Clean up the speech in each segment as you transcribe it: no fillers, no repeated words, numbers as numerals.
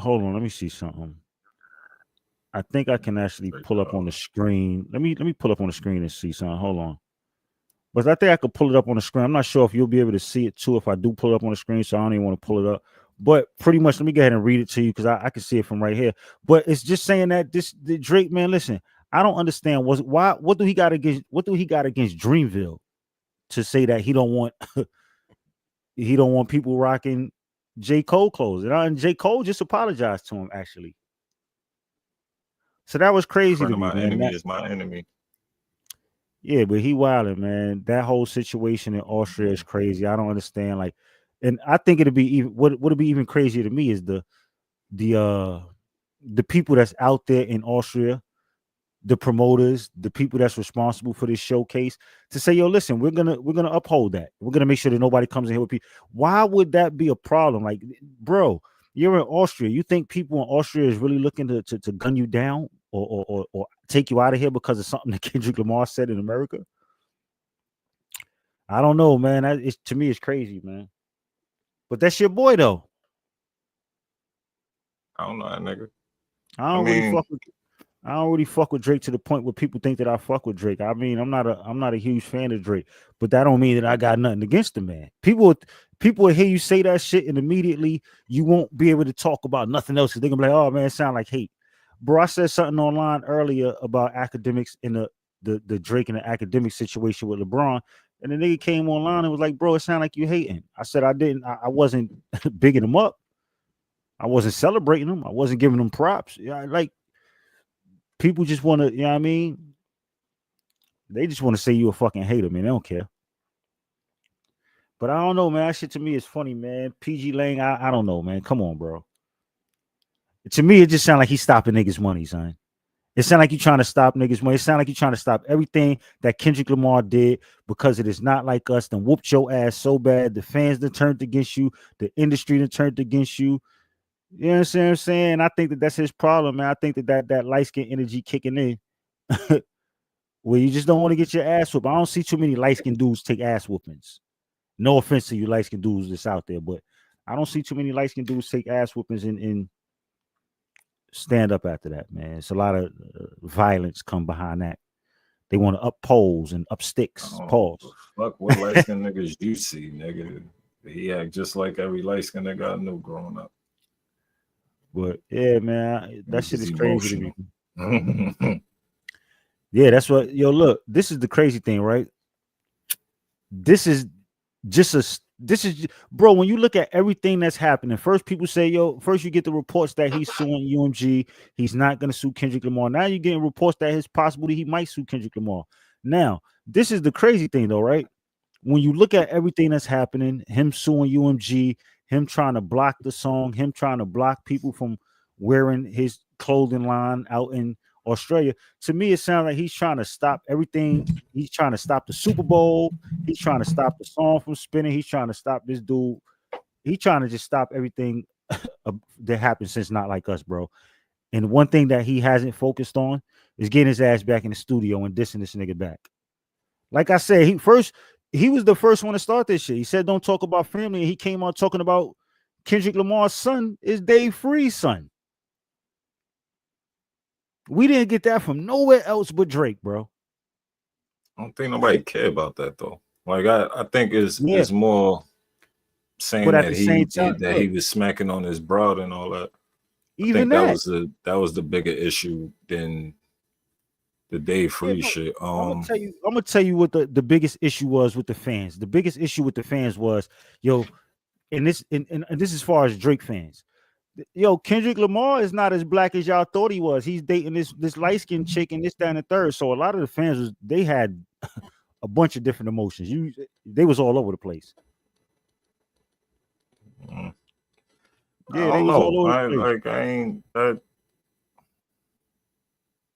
hold on, let me see something. I think I can actually Straight pull up on dog. the screen. Let me pull up on the screen and see something. Hold on. But I think I could pull it up on the screen. I'm not sure if you'll be able to see it too if I do pull it up on the screen, so I don't even want to pull it up. But pretty much, let me go ahead and read it to you because I can see it from right here. But it's just saying that the Drake man, listen, I don't understand what do he got against Dreamville to say that he don't want people rocking J. Cole clothes. And J. Cole just apologized to him actually. So that was crazy Friend to of me, my man. enemy is my enemy. Yeah, but he wilding, man. That whole situation in Austria is crazy. I don't understand. Like, and I think it'd be even what would be even crazier to me is the uh the people that's out there in Austria, the promoters, the people that's responsible for this showcase, to say, yo, listen, we're gonna uphold that. We're gonna make sure that nobody comes in here with people. Why would that be a problem? Like, bro, you're in Austria. You think people in Austria is really looking to gun you down or take you out of here because of something that Kendrick Lamar said in America? I don't know, man. To me, it's crazy, man. But that's your boy, though. I don't know that nigga. I I don't really mean, fuck with. I don't really fuck with Drake to the point where people think that I fuck with Drake. I mean, I'm not a huge fan of Drake, but that don't mean that I got nothing against the man. People will hear you say that shit, and immediately you won't be able to talk about nothing else because they're gonna be like, "Oh man, it sound like hate." Bro, I said something online earlier about academics in the Drake and the academic situation with LeBron, and the nigga came online and was like, "Bro, it sound like you hating." I said I didn't. I wasn't bigging him up. I wasn't celebrating him. I wasn't giving him props. Yeah, like people just want to, you know what I mean? They just want to say you a fucking hater, man. They don't care. But I don't know, man. That shit to me is funny, man. PG Lang, I don't know, man. Come on, bro. To me, it just sounds like he's stopping niggas' money, son. It sounds like you trying to stop niggas' money. It sounds like you trying to stop everything that Kendrick Lamar did because it is not like us. Then whooped your ass so bad. The fans that turned against you. The industry that turned against you. You know what I'm saying? I think that that's his problem, man. I think that light skin energy kicking in. Where you just don't want to get your ass whooped. I don't see too many light skinned dudes take ass whoopings. No offense to you light skinned dudes that's out there, but I don't see too many light skinned dudes take ass whoopings and stand up after that, man. It's a lot of violence come behind that. They want to up poles and up I sticks. don't know. Pause. Fuck what light skinned niggas you see, nigga. He act just like every light skinned nigga I knew growing up. But yeah, man, that shit Niggas is crazy to me. emotional. I Yeah, that's what yo look. This is the crazy thing, right? This is just bro. When you look at everything that's happening, first people say, yo, first you get the reports that he's suing UMG, he's not gonna sue Kendrick Lamar. Now you're getting reports that it's possible that he might sue Kendrick Lamar. Now, this is the crazy thing though, right? When you look at everything that's happening, him suing UMG, him trying to block the song, him trying to block people from wearing his clothing line out in Australia. To me, it sounds like he's trying to stop everything. He's trying to stop the Super Bowl. He's trying to stop the song from spinning. He's trying to stop this dude. He's trying to just stop everything that happened since Not Like Us, bro. And one thing that he hasn't focused on is getting his ass back in the studio and dissing this nigga back. Like I said, he was the first one to start this shit. He said, "Don't talk about family." And he came out talking about Kendrick Lamar's son is Dave Free's son. We didn't get that from nowhere else but Drake, bro. don't think nobody care about that though. Like I think Yeah, it's more but saying at that the same time, he look, was smacking on his broad and all that. I even think that that. was the bigger issue than the Dave Yeah, Free no, shit. I'm gonna tell you what the biggest issue was with the fans. The biggest issue with the fans was, yo, and this is as far as Drake fans. Yo, Kendrick Lamar is not as black as y'all thought he was. He's dating this light skinned chick and this, that, and the third. So a lot of the fans they had a bunch of different emotions. They was all over the place. Mm, I Yeah, they don't was all know. over the I place. like I ain't that.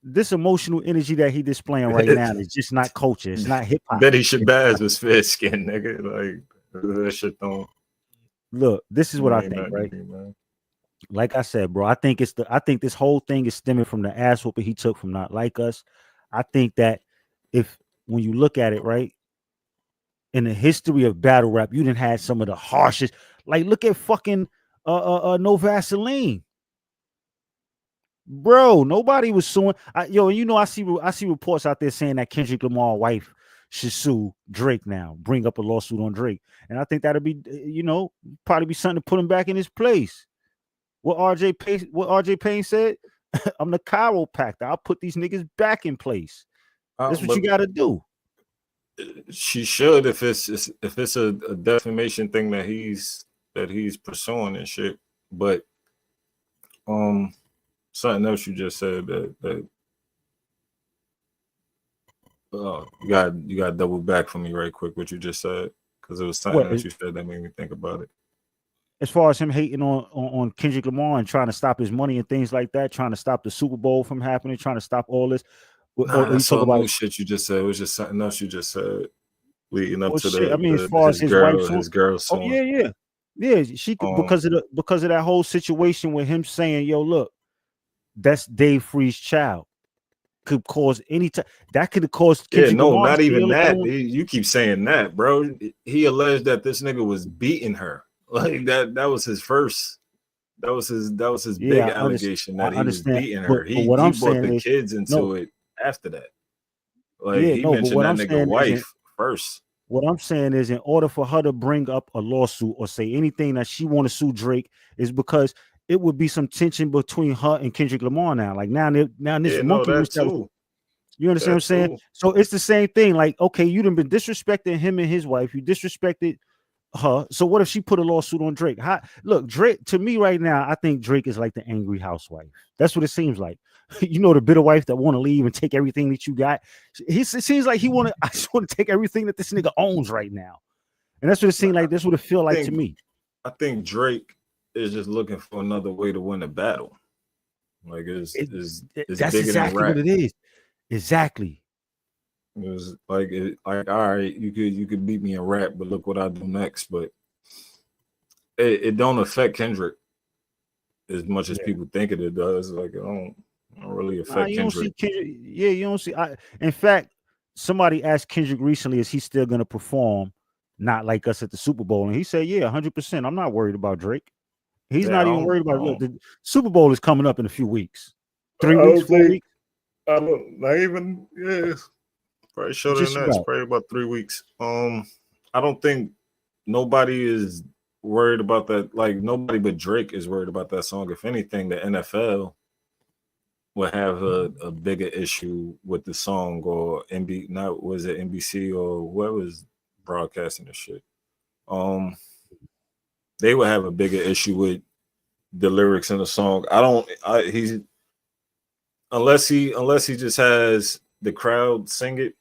This emotional energy that he displaying right now is just not culture. It's not hip hop. Betty It's Shabazz not. was fair skinned, nigga. Like that shit don't Look, this is what I mean think, nothing to right? me, man. Like I said, bro, I think this whole thing is stemming from the ass whooping he took from Not Like Us. I think that if when you look at it, right, in the history of battle rap, you didn't have some of the harshest. Like, look at fucking No Vaseline. Bro, nobody was suing. I see reports out there saying that Kendrick Lamar wife should sue Drake now, bring up a lawsuit on Drake, and I think that'll be, probably be something to put him back in his place. What RJ Payne said, I'm the chiropractor. I'll put these niggas back in place. That's what you But got to do. she should if it's a defamation thing that he's pursuing and shit. But something else you just said that you got double back for me right quick what you just said, because it was something What that you said that made me think about it. as far as him hating on Kendrick Lamar and trying to stop his money and things like that, trying to stop the Super Bowl from happening, trying to stop all this. Nah, Or you that's talk all about new shit you just said. It was just something else you just said leading up well, to shit. I mean, as far as his wife's on, his girl oh song. yeah. She could, Um, because of that whole situation with him saying, "Yo, look, that's Dave Free's child." Could cause any time that could have caused yeah, Kendrick no, Lamar to not say, "Yo, even look, I don't that. want." You keep saying that, bro. He alleged that this nigga was beating her. Like that was his first. That was his big Yeah, allegation I that he was understand. beating But her. what He I'm brought saying the is kids no. into it after that. Like Yeah, he no. But mentioned what that I'm nigga saying is, wife first. what I'm saying is, in order for her to bring up a lawsuit or say anything that she want to sue Drake, is because it would be some tension between her and Kendrick Lamar now. Like now this Yeah, no, monkey that wrench that was, too. you understand what I'm That saying? too. So it's the same thing. Like, okay, you done been disrespecting him and his wife. You disrespected her. So what if she put a lawsuit on Drake? Look, Drake, to me right now, I think Drake is like the angry housewife. That's what it seems like. The bitter wife that want to leave and take everything that you got. It seems like I just want to take everything that this nigga owns right now. And that's what it seemed like. That's what it feel like to me. I think Drake is just looking for another way to win a battle. Like it's That's bigger than exactly what rap. it is. Exactly. It was like all right, you could beat me in rap, but look what I do next. But it don't affect Kendrick as much as people think it does. Like it don't really affect You don't see Kendrick. Kendrick. Yeah, you don't see. In fact, somebody asked Kendrick recently, "Is he still going to perform? Not like us at the Super Bowl?" And he said, "Yeah, 100%. I'm not worried about Drake. He's Yeah, not even worried about. Look, the Super Bowl is coming up in a few weeks, 3 weeks, 4 weeks. I don't not even probably shorter than Just that. It's about. probably about 3 weeks. I don't think nobody is worried about that. Like nobody but Drake is worried about that song. If anything, the NFL would have a bigger issue with the song, or not was it NBC or whoever's broadcasting the shit. They would have a bigger issue with the lyrics in the song. He's unless he just has the crowd sing it,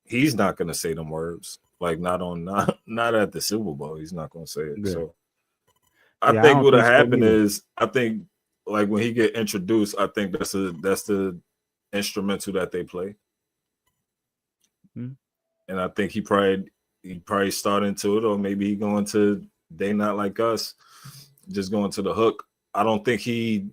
he's not gonna say them words. Like not at the Super Bowl. He's not gonna say it. Yeah, So I yeah. I think don't what'll think so happen either. is I think like when he get introduced, I think that's the instrumental that they play. Hmm. And I think he probably start into it, or maybe he going to They Not Like Us, just going to the hook. I don't think he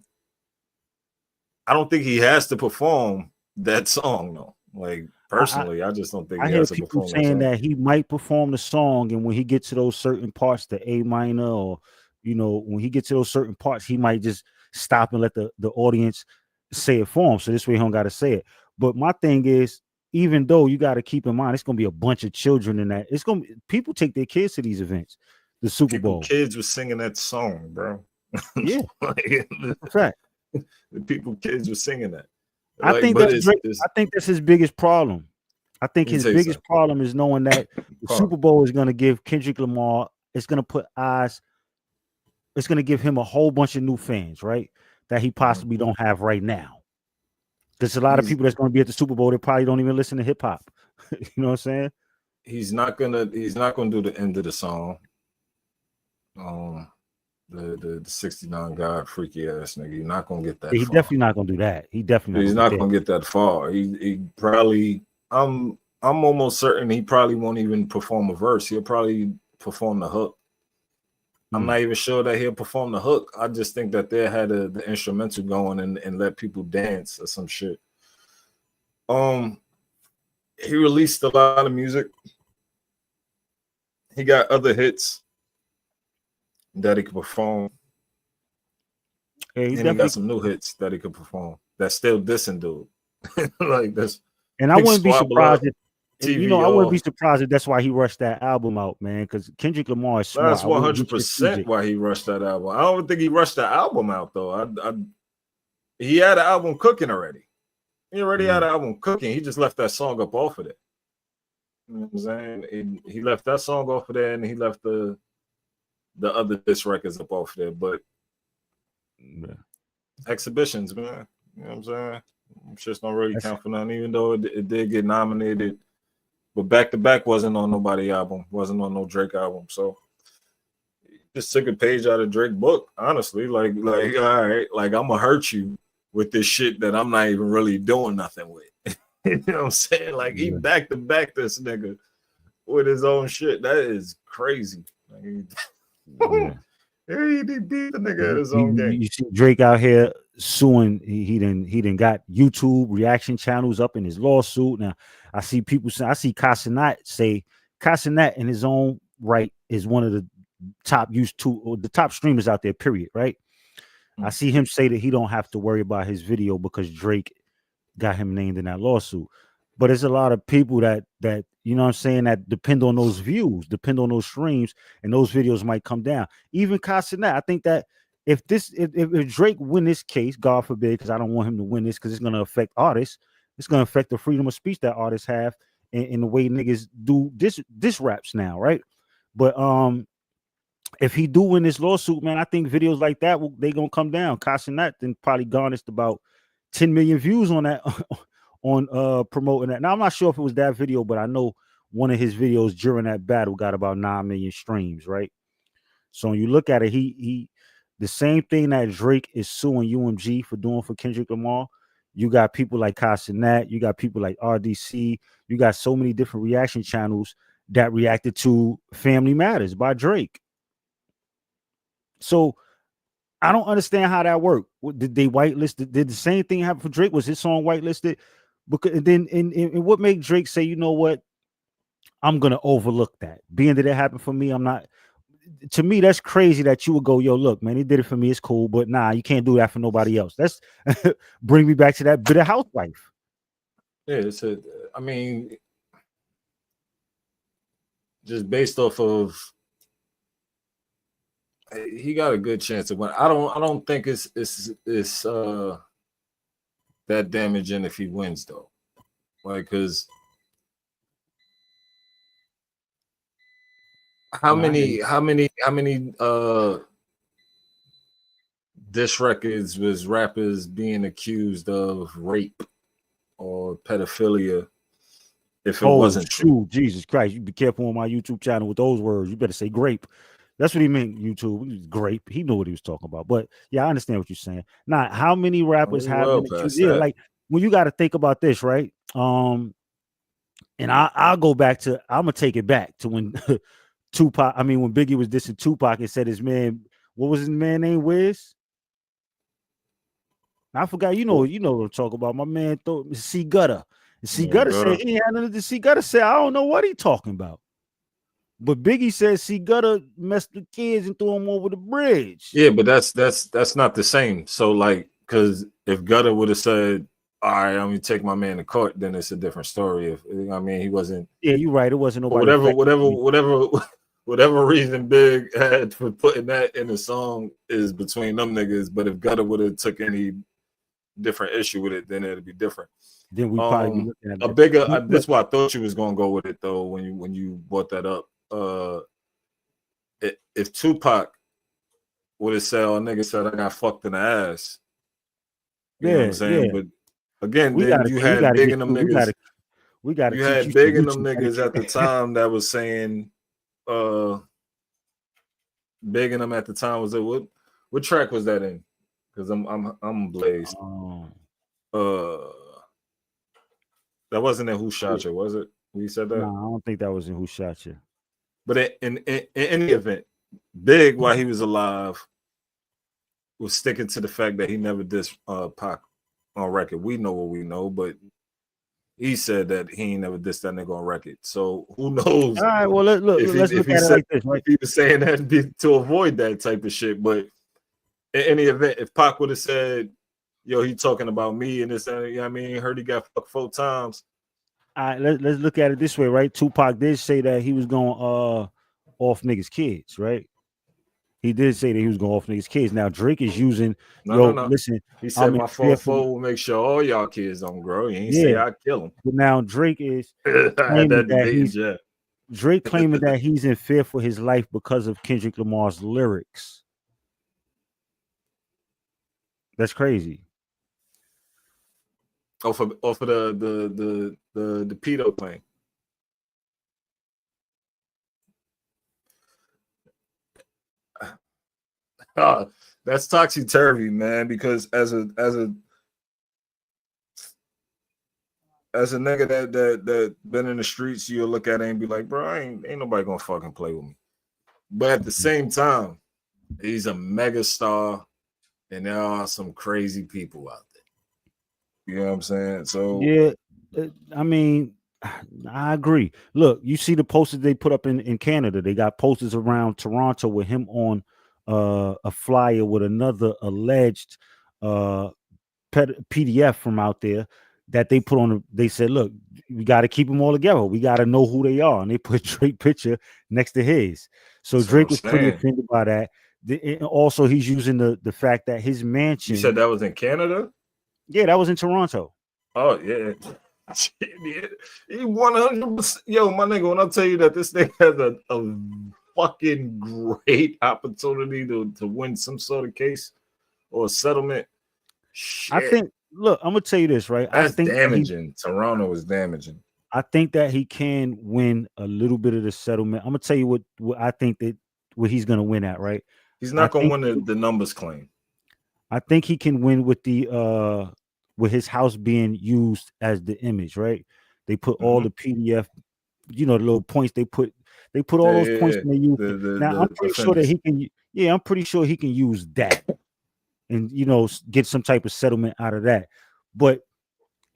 has to perform that song though. Like I, personally, I just don't think I he hear has to people perform that saying song. that he might perform the song, and when he gets to those certain parts, the A minor, or when he gets to those certain parts, he might just stop and let the audience say it for him. So this way he don't got to say it. But my thing is, even though you got to keep in mind, it's gonna be a bunch of children in that. It's gonna people take their kids to these events, the Super Bowl. Kids were singing that song, bro. Yeah, Like, in fact, the kids were singing that. I Like, think but that's Drake. I think that's his biggest problem. I think let me his tell you biggest something. problem is knowing that the Pause. Super Bowl is going to give Kendrick Lamar, it's going to put eyes, it's going to give him a whole bunch of new fans, right? That he Mhm. possibly don't have right now. There's a lot of He's people that's going to be at the Super Bowl that probably don't even listen to hip hop. You know what I'm saying? he's not gonna do the end of the song. Um, the 69 God freaky ass nigga. You're not gonna get that Yeah, he far. definitely not going to do that. He definitely not He's going to not get there. gonna get that far. He probably I'm almost certain he probably won't even perform a verse. He'll probably perform the hook. I'm not even sure that he'll perform the hook. I just think that they had the instrumental going and let people dance or some shit. He released a lot of music. He got other hits that he could perform. Yeah, he And he definitely. got some new hits that he could perform. That's still dissing, dude. Like that's And I big wouldn't be squabble up, surprised if, and TV I wouldn't be off. surprised if that's why he rushed that album out, man. Because Kendrick Lamar is smart. That's I wouldn't rush his 100% music. why he rushed that album. I don't think he rushed the album out though. He had an album cooking already. He already had an album cooking. He just left that song up off of it. You know what I'm saying? He left that song off of there, and he left the other disc records up off of there. But exhibitions, man. You know what I'm saying? Just don't really count for nothing, even though it did get nominated. But Back to Back wasn't on nobody album, wasn't on no Drake album. So just took a page out of Drake book, honestly. Like, all right, like I'm gonna hurt you with this shit that I'm not even really doing nothing with. You know what I'm saying? Like he back to back this nigga with his own shit. That is crazy. Like, he beat the nigga at his own game. You see Drake out here suing. He didn't got YouTube reaction channels up in his lawsuit. Now I see people say, I see Casanat say Casanat in his own right is one of the top YouTube or the top streamers out there, period. Right. I see him say that he don't have to worry about his video because Drake got him named in that lawsuit. But there's a lot of people that you know what I'm saying, that depend on those views, depend on those streams, and those videos might come down. Even Casanat, I think that if Drake win this case, God forbid, because I don't want him to win this because it's going to affect artists, it's going to affect the freedom of speech that artists have in the way niggas do this raps now, right? But if he do win this lawsuit, man, I think videos like that they gonna come down. Casanat then probably garnished about 10 million views on that on promoting that. Now I'm not sure if it was that video, but I know one of his videos during that battle got about 9 million streams, right? So when you look at it, he the same thing that Drake is suing UMG for doing for Kendrick Lamar. You got people like Casanat, you got people like RDC, you got so many different reaction channels that reacted to Family Matters by Drake. So I don't understand how that worked. Did they whitelist? Did the same thing happen for Drake? Was his song whitelisted? Because then, and what made Drake say, you know what, I'm gonna overlook that. Being that it happened for me, I'm not. To me, that's crazy that you would go, yo, look, man, he did it for me. It's cool, but nah, you can't do that for nobody else. That's bring me back to that bitter housewife. Yeah, I mean, just based off of. He got a good chance to win. I don't think it's that damaging if he wins though. Like, cause how many diss records was rappers being accused of rape or pedophilia if it wasn't true? Jesus Christ, you be careful on my YouTube channel with those words. You better say grape. That's what he meant, YouTube. Grape. He knew what he was talking about. But yeah, I understand what you're saying. Now, how many rappers have been accused? Yeah, like when you got to think about this, right? And I'll go back to, I'm gonna take it back to when Tupac, I mean when Biggie was dissing Tupac and said his man, what was his man name, Wiz? I forgot, you know what I'm talking about. My man C Gutter. C Gutter said he ain't had nothing to C Gutter said, I don't know what he talking about. But Biggie says C Gutter messed the kids and threw them over the bridge. Yeah, but that's not the same. So like, because if Gutter would have said, all right, I'm gonna take my man to court, then it's a different story. If I mean he wasn't. Yeah, you're right. It wasn't nobody. Whatever reason Big had for putting that in the song is between them niggas. But if Gutter would have took any different issue with it, then it'd be different. Then we probably be looking at a bigger. That's why I thought you was gonna go with it though when you brought that up. If Tupac would have said, "Oh, nigga said I got fucked in the ass," you know what I'm saying? Yeah. But again, then you had Big and them niggas. You had Big and them niggas at the time that was saying, Big and them at the time was what track was that in? Because I'm blazed. That wasn't in Who Shot You, was it? We said that. No, I don't think that was in Who Shot You. But in any event, Big, while he was alive, was sticking to the fact that he never dissed Pac on record. We know what we know, but he said that he ain't never dissed that nigga on record. So who knows? All right, well, let's look at it like this, right? If he was saying that to avoid that type of shit, but in any event, if Pac would have said, "Yo, he talking about me and this," and you know what I mean, heard he got fucked 4 times. All right, let's look at it this way, right? Tupac did say that he was going off niggas' kids, right? He did say that he was going off niggas' kids. Now Drake is using, No. listen, He said I'm in my fear 4-4 will make sure all y'all kids don't grow. He ain't say yeah. I kill them. But now Drake is I had claiming that that debate in jail. Drake claiming that he's in fear for his life because of Kendrick Lamar's lyrics. That's crazy. Off of the pedo thing. That's toxic turvy, man. Because as a nigga that been in the streets, you'll look at it and be like, bro, ain't nobody gonna fucking play with me. But at the same time, he's a mega star, and there are some crazy people out there. You know what I'm saying? So yeah, I mean, I agree. Look, you see the posters they put up in Canada. They got posters around Toronto with him on a flyer with another alleged PDF from out there that they put on. They said, "Look, we got to keep them all together. We got to know who they are." And they put Drake picture next to his. So Drake was pretty offended by that. Also, he's using the fact that his mansion. You said that was in Canada? Yeah, that was in Toronto. Oh yeah. He 100%. Yo, my nigga, when I tell you that this thing has a fucking great opportunity to win some sort of case or settlement. Shit. I think. Look, I'm gonna tell you this, right? That's I think damaging. Toronto is damaging. I think that he can win a little bit of the settlement. I'm gonna tell you what I think that what he's gonna win at, right? He's not gonna win the numbers claim. I think he can win with the with his house being used as the image, right? They put all the PDF, the little points they put all those points in they use. Now I'm pretty sure that he can. Yeah, I'm pretty sure he can use that, and get some type of settlement out of that. But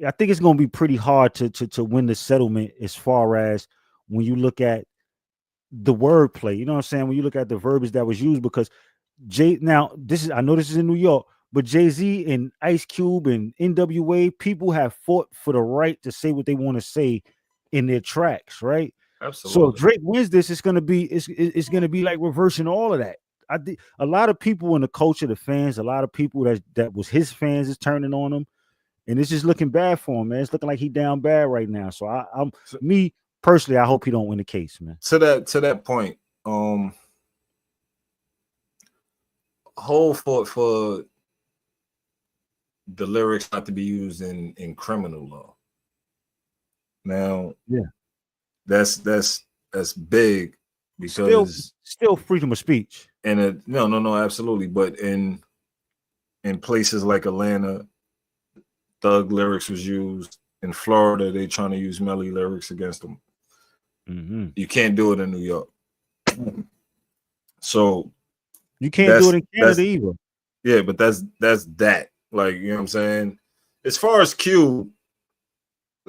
I think it's going to be pretty hard to win the settlement as far as when you look at the wordplay. You know what I'm saying? When you look at the verbiage that was used, because I know this is in New York, but Jay-Z and Ice Cube and NWA, people have fought for the right to say what they want to say in their tracks, right? Absolutely. So if Drake wins this, it's gonna be like reversing all of that. I think a lot of people in the culture, the fans, a lot of people that was his fans is turning on him, and it's just looking bad for him, man. It's looking like he down bad right now. So me personally, I hope he don't win the case, man. To that point, whole fought for the lyrics not to be used in criminal law. Now, yeah, that's big because still freedom of speech. And no, absolutely. But in places like Atlanta, thug lyrics was used. In Florida, they trying to use Melly lyrics against them. Mm-hmm. You can't do it in New York. So you can't do it in Canada either. Yeah, but that's that. Like, you know what I'm saying? As far as Q,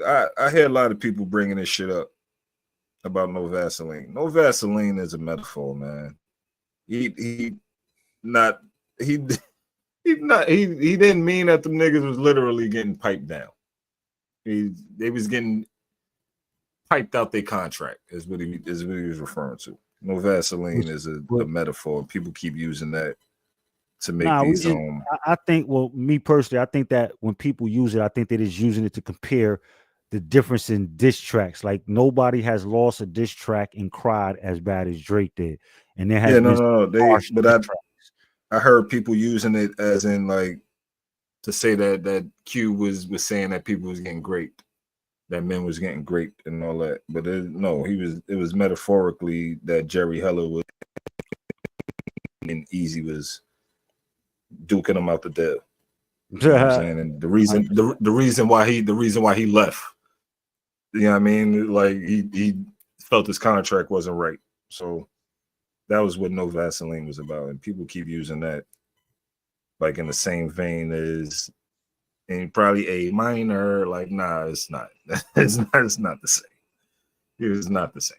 I hear a lot of people bringing this shit up about no Vaseline. No Vaseline is a metaphor, man. He didn't mean that the niggas was literally getting piped down. They was getting piped out their contract is what he was referring to. No Vaseline is a metaphor. People keep using that to make these I think, well, me personally, I think that when people use it, I think they're just using it to compare the difference in diss tracks. Like nobody has lost a diss track and cried as bad as Drake did. And there has been I heard people using it as in like to say that Q was saying that people was getting raped, that men was getting raped and all that. But it was metaphorically that Jerry Heller was and Easy was duking him out the deal. You know what I'm saying? And the reason why he left. You know what I mean? Like he felt his contract wasn't right. So that was what No Vaseline was about. And people keep using that like in the same vein as and probably A minor. Like, nah, it's not. It's not the same. It is not the same.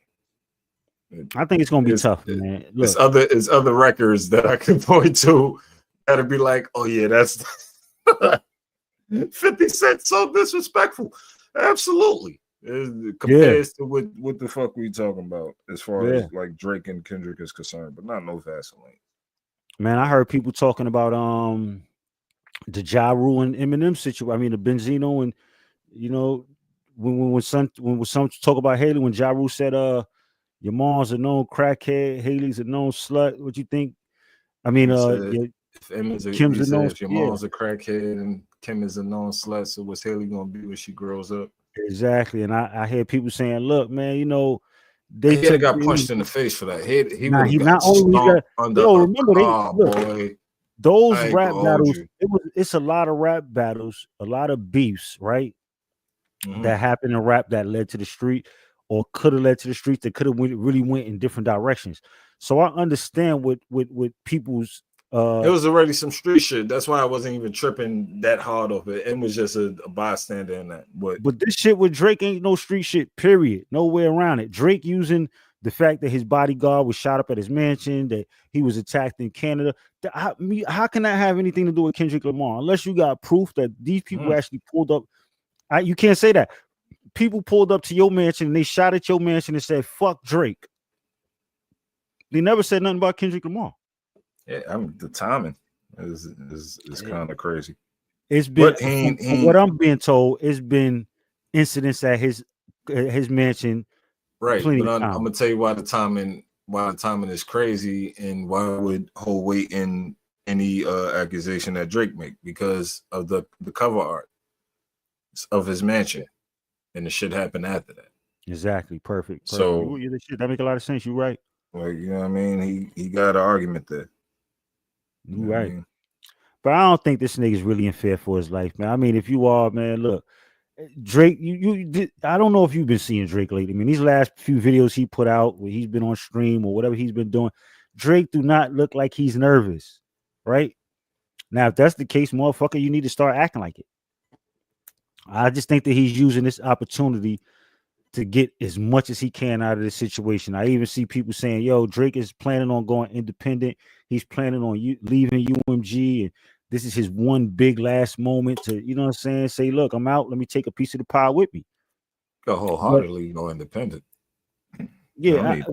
I think it's gonna be tough, man. Look, it's other records that I can point to gotta be like, oh yeah, that's 50 Cent so disrespectful. Absolutely. It Yeah, compares to what the fuck we talking about as far yeah. as like Drake and Kendrick is concerned, but not no Vaseline. Man, I heard people talking about the Ja Rule and Eminem situation. I mean the Benzino and you know when some talk about Haley when Ja Rule said your mom's a known crackhead, Haley's a known slut. What you think? I mean He said your if M is a, Kim's he a said known if your yeah. mom's a crackhead and Kim is a known slut, so what's Haley gonna be when she grows up? Exactly. And I hear people saying, look, man, they He had took got punched in the face for that. He now would have he got not only he got stomped under yo, a remember they car, look boy. those I ain't rap gonna hold battles, you. it's a lot of rap battles, a lot of beefs, right? Mm-hmm. That happened in rap that led to the street or could have led to the streets that could have really went in different directions. So I understand what people's It was already some street shit. That's why I wasn't even tripping that hard off it. It was just a bystander in that. but this shit with Drake ain't no street shit, period. No way around it. Drake using the fact that his bodyguard was shot up at his mansion, that he was attacked in Canada. How can that have anything to do with Kendrick Lamar? Unless you got proof that these people mm, actually pulled up. You can't say that. People pulled up to your mansion and they shot at your mansion and said, fuck Drake. They never said nothing about Kendrick Lamar. yeah, the timing is kind of crazy. It's been But from what I'm being told, it's been incidents at his mansion right. plenty But of I'm times. gonna tell you why the timing is crazy and why would hold weight in any accusation that Drake make because of the cover art of his mansion and the shit happened after that. Exactly. Perfect. So That make a lot of sense. You right. like you know what I mean, he got an argument there. You You know what I right. mean? But I don't think this nigga's really in fear for his life, man. I mean, if you are, man, look, Drake, I don't know if you've been seeing Drake lately. I mean, these last few videos he put out where he's been on stream or whatever he's been doing, Drake do not look like he's nervous, right? Now, if that's the case, motherfucker, you need to start acting like it. I just think that he's using this opportunity to get as much as he can out of this situation. I even see people saying, "Yo, Drake is planning on going independent. He's planning on leaving UMG, and this is his one big last moment to, you know what I'm saying? Say, look, I'm out. Let me take a piece of the pie with me." Go But wholeheartedly go independent. No yeah, need.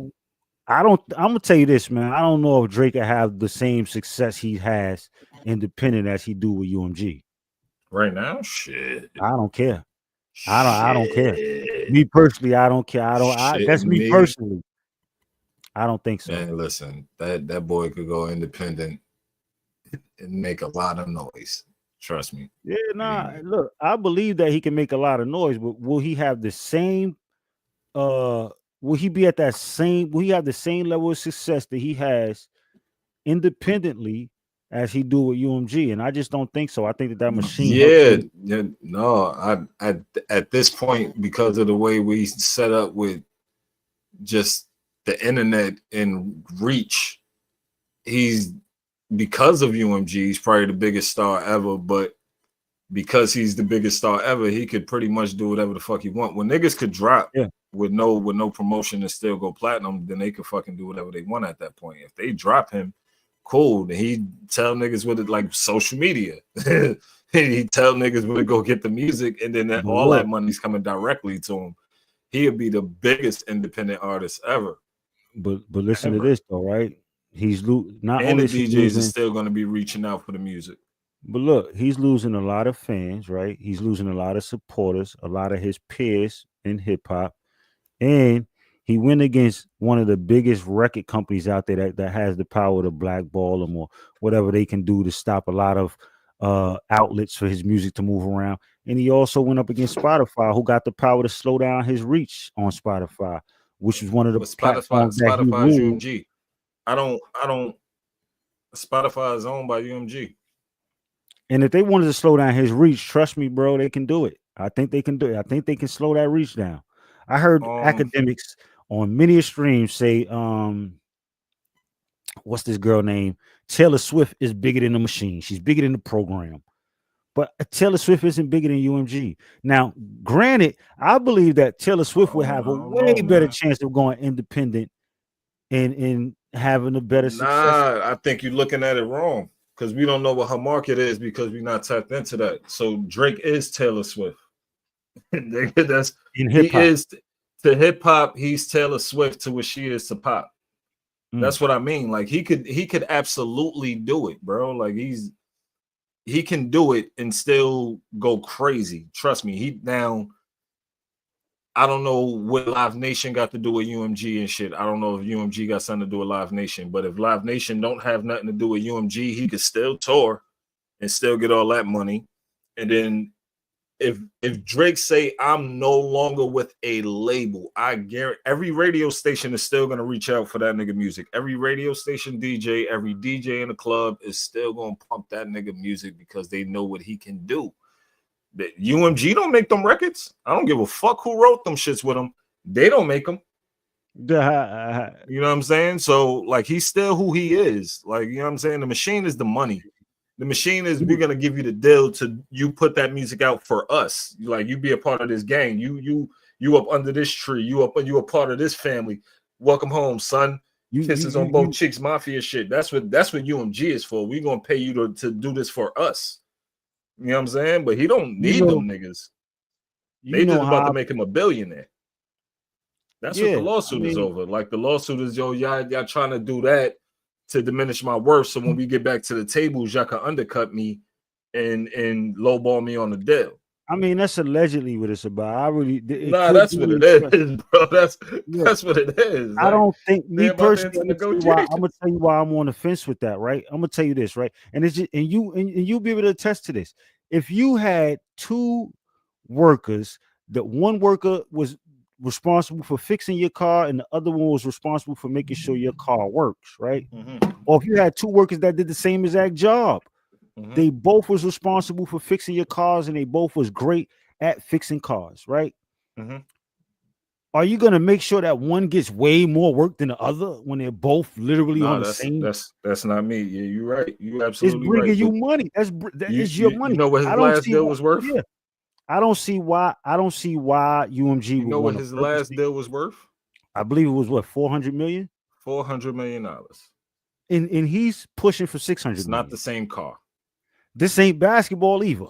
I don't. I'm gonna tell you this, man. I don't know if Drake will have the same success he has independent as he do with UMG. Right now, shit. I don't care. I don't care. Shit. Me personally, I don't care. I don't. Shit That's me me. personally. I don't think so. Man, listen, that boy could go independent and make a lot of noise. Trust me. Yeah, nah. He- Look, I believe that he can make a lot of noise, but will he have the same? Will he be at that same? Will he have the same level of success that he has independently as he do with UMG? And I just don't think so. I think that machine helps Yeah, him. yeah, no, at this point, because of the way we set up with just the internet and reach, he's because of UMG, he's probably the biggest star ever, but because he's the biggest star ever, he could pretty much do whatever the fuck he want. When niggas could drop Yeah, with no promotion and still go platinum, then they could fucking do whatever they want at that point. If they drop him, cool. Then he tell niggas with it like social media. He tell niggas where to go get the music, and then but all that look, money's coming directly to him. He'll be the biggest independent artist ever. but listen to Ever. this though, right? Not And only the is he DJs is losing, still going to be reaching out for the music. but look, he's losing a lot of fans, right? He's losing a lot of supporters, a lot of his peers in hip hop. And he went against one of the biggest record companies out there that has the power to blackball him or whatever they can do to stop a lot of outlets for his music to move around. And he also went up against Spotify, who got the power to slow down his reach on Spotify, which is one of the But Spotify, platforms that he Spotify is ruled. UMG. I don't. Spotify is owned by UMG. And if they wanted to slow down his reach, trust me, bro, they can do it. I think they can do it. I think they can slow that reach down. I heard Um, academics on many streams say, what's this girl name? Taylor Swift is bigger than the machine. She's bigger than the program. But Taylor Swift isn't bigger than UMG. Now, granted, I believe that Taylor Swift would have a I don't way know, better man. chance of going independent and having a better success. Nah, I think you're looking at it wrong. because we don't know what her market is because we're not tapped into that. So Drake is Taylor Swift. That's in he hip hop. is to hip hop. He's Taylor Swift to what she is to pop. Mm. That's what I mean. Like he could absolutely do it, bro. Like he can do it and still go crazy. Trust me. He now. I don't know what Live Nation got to do with UMG and shit. I don't know if UMG got something to do with Live Nation, but if Live Nation don't have nothing to do with UMG, he could still tour and still get all that money. And then if Drake say I'm no longer with a label, I guarantee every radio station is still gonna reach out for that nigga music. Every radio station DJ, every DJ in the club is still gonna pump that nigga music because they know what he can do. The UMG don't make them records. I don't give a fuck who wrote them shits with them. They don't make them. You know what I'm saying? So like he's still who he is. Like, you know what I'm saying? The machine is the money. The machine is we're gonna give you the deal to you put that music out for us. Like you be a part of this gang. You up under this tree. You a part of this family. Welcome home, son. Kisses on both cheeks, mafia shit. That's what UMG is for. We gonna pay you to do this for us. You know what I'm saying? But he don't need them niggas. They just about to make him a billionaire. That's what the lawsuit is over. Like the lawsuit is, yo, y'all trying to do that to diminish my worth. So when we get back to the tables, y'all can undercut me and lowball me on the deal. I mean, that's allegedly what it's about. I really that's what it is, bro. That's what it is. I don't think me personally. I'm gonna tell you why I'm on the fence with that, right? I'm gonna tell you this, right? And it's just, and you'll be able to attest to this. If you had two workers, that one worker was responsible for fixing your car and the other one was responsible for making sure your car works, right? Mm-hmm. Or if you had two workers that did the same exact job, they both was responsible for fixing your cars and they both was great at fixing cars, right? Are you gonna make sure that one gets way more work than the other when they're both literally on the same? That's not me. Yeah, you're right. You absolutely it's bringing right. you money. That is your money. You know what his last deal was worth? Yeah. I don't see why UMG. You know what his last deal was worth? I believe it was what, $400 million. $400 million. And he's pushing for 600. It's not the same car. This ain't basketball either.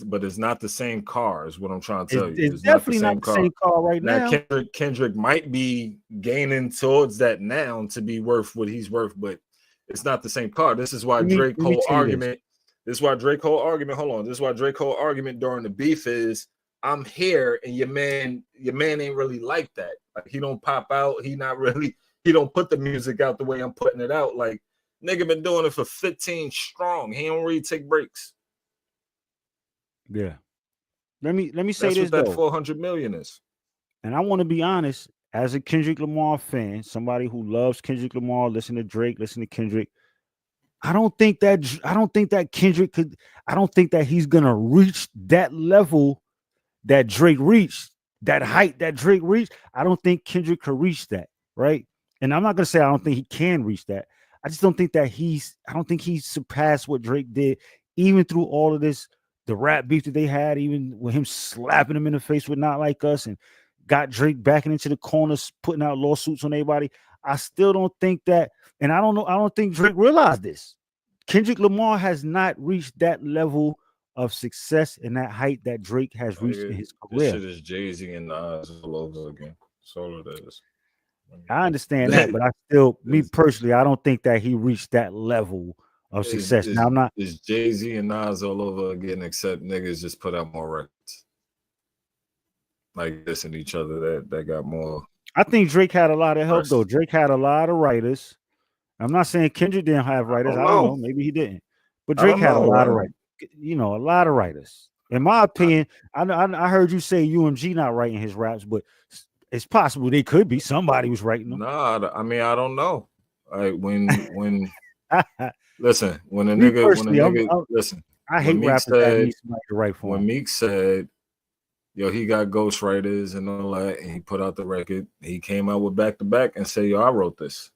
But it's not the same car, is what I'm trying to tell you. It's definitely not the same car right now. Kendrick might be gaining towards that now to be worth what he's worth, but it's not the same car. This is why Drake whole argument. This is why Drake whole argument. Hold on. This is why Drake whole argument during the beef is I'm here and your man ain't really like that. Like he don't pop out. He don't put the music out the way I'm putting it out. Like nigga been doing it for 15 strong. He don't really take breaks. Yeah. Let me say this what that though. 400 million is. And I want to be honest, as a Kendrick Lamar fan, somebody who loves Kendrick Lamar, listen to Drake, listen to Kendrick. I don't think that Kendrick could. I don't think that he's gonna reach that level that Drake reached, that height that Drake reached. I don't think Kendrick could reach that, right? And I'm not gonna say I don't think he can reach that. I just don't think that I don't think he surpassed what Drake did, even through all of this, the rap beef that they had, even with him slapping him in the face with Not Like Us and got Drake backing into the corners, putting out lawsuits on everybody. I still don't think that, and I don't think Drake realized this. Kendrick Lamar has not reached that level of success and that height that Drake has reached in his career. This shit is Jay-Z and Nas all over again. That's all it is. I understand that, but I still, me personally, I don't think that he reached that level of success. Now I'm not. It's Jay-Z and Nas all over again, except niggas just put out more records. Like this and each other that got more. I think Drake had a lot of help though. Drake had a lot of writers. I'm not saying Kendrick didn't have writers. I don't know. Maybe he didn't. But Drake had a lot of writers. A lot of writers. In my opinion, I heard you say UMG not writing his raps, but it's possible they could be. Somebody was writing them. Nah, I mean, I don't know. Like when listen, when a nigga listen. I hate rappers that need somebody to write for him. When Meek said, yo, he got ghostwriters and all that, and he put out the record, he came out with Back to Back and said, yo, I wrote this.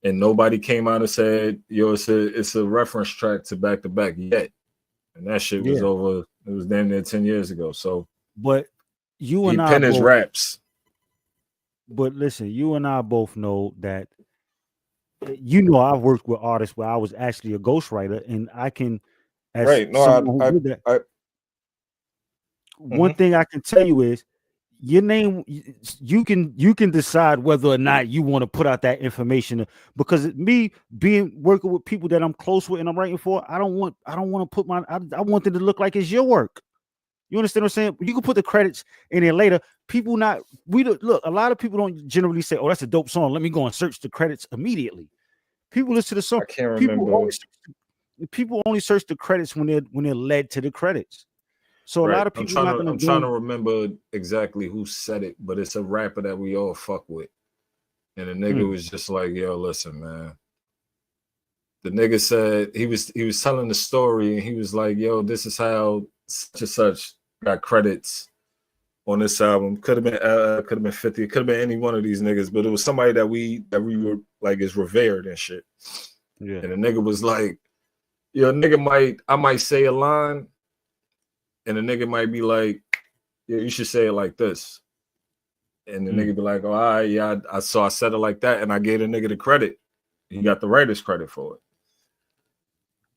And nobody came out and said, yo, it's a reference track to Back to Back yet. And that shit was over. It was damn near 10 years ago. So, but you and I penned his raps. But listen, you and I both know that you know, I've worked with artists where I was actually a ghostwriter, and I can, as Right. No, someone who did that, I one mhm. thing I can tell you is your name. You can decide whether or not you want to put out that information, because me being working with people that I'm close with and I'm writing for, I don't want to put I want it to look like it's your work. You understand what I'm saying? You can put the credits in there later. People not we don't look. A lot of people don't generally say, "Oh, that's a dope song. Let me go and search the credits immediately." People listen to the song. I can't People remember. always people only search the credits when they're led to the credits. So a Right. lot of people not gonna I'm trying to go. remember exactly who said it, but it's a rapper that we all fuck with. And the nigga Mm, was just like, yo, listen, man. The nigga said he was telling the story and he was like, yo, this is how such and such got credits on this album. Could have been 50, could have been any one of these niggas, but it was somebody that we were like is revered and shit. yeah. And the nigga was like, yo, I might say a line, and the nigga might be like, yeah, you should say it like this. And the Mm. nigga be like, oh, all right, yeah, I said it like that, and I gave the nigga the credit. He got the writer's credit for it.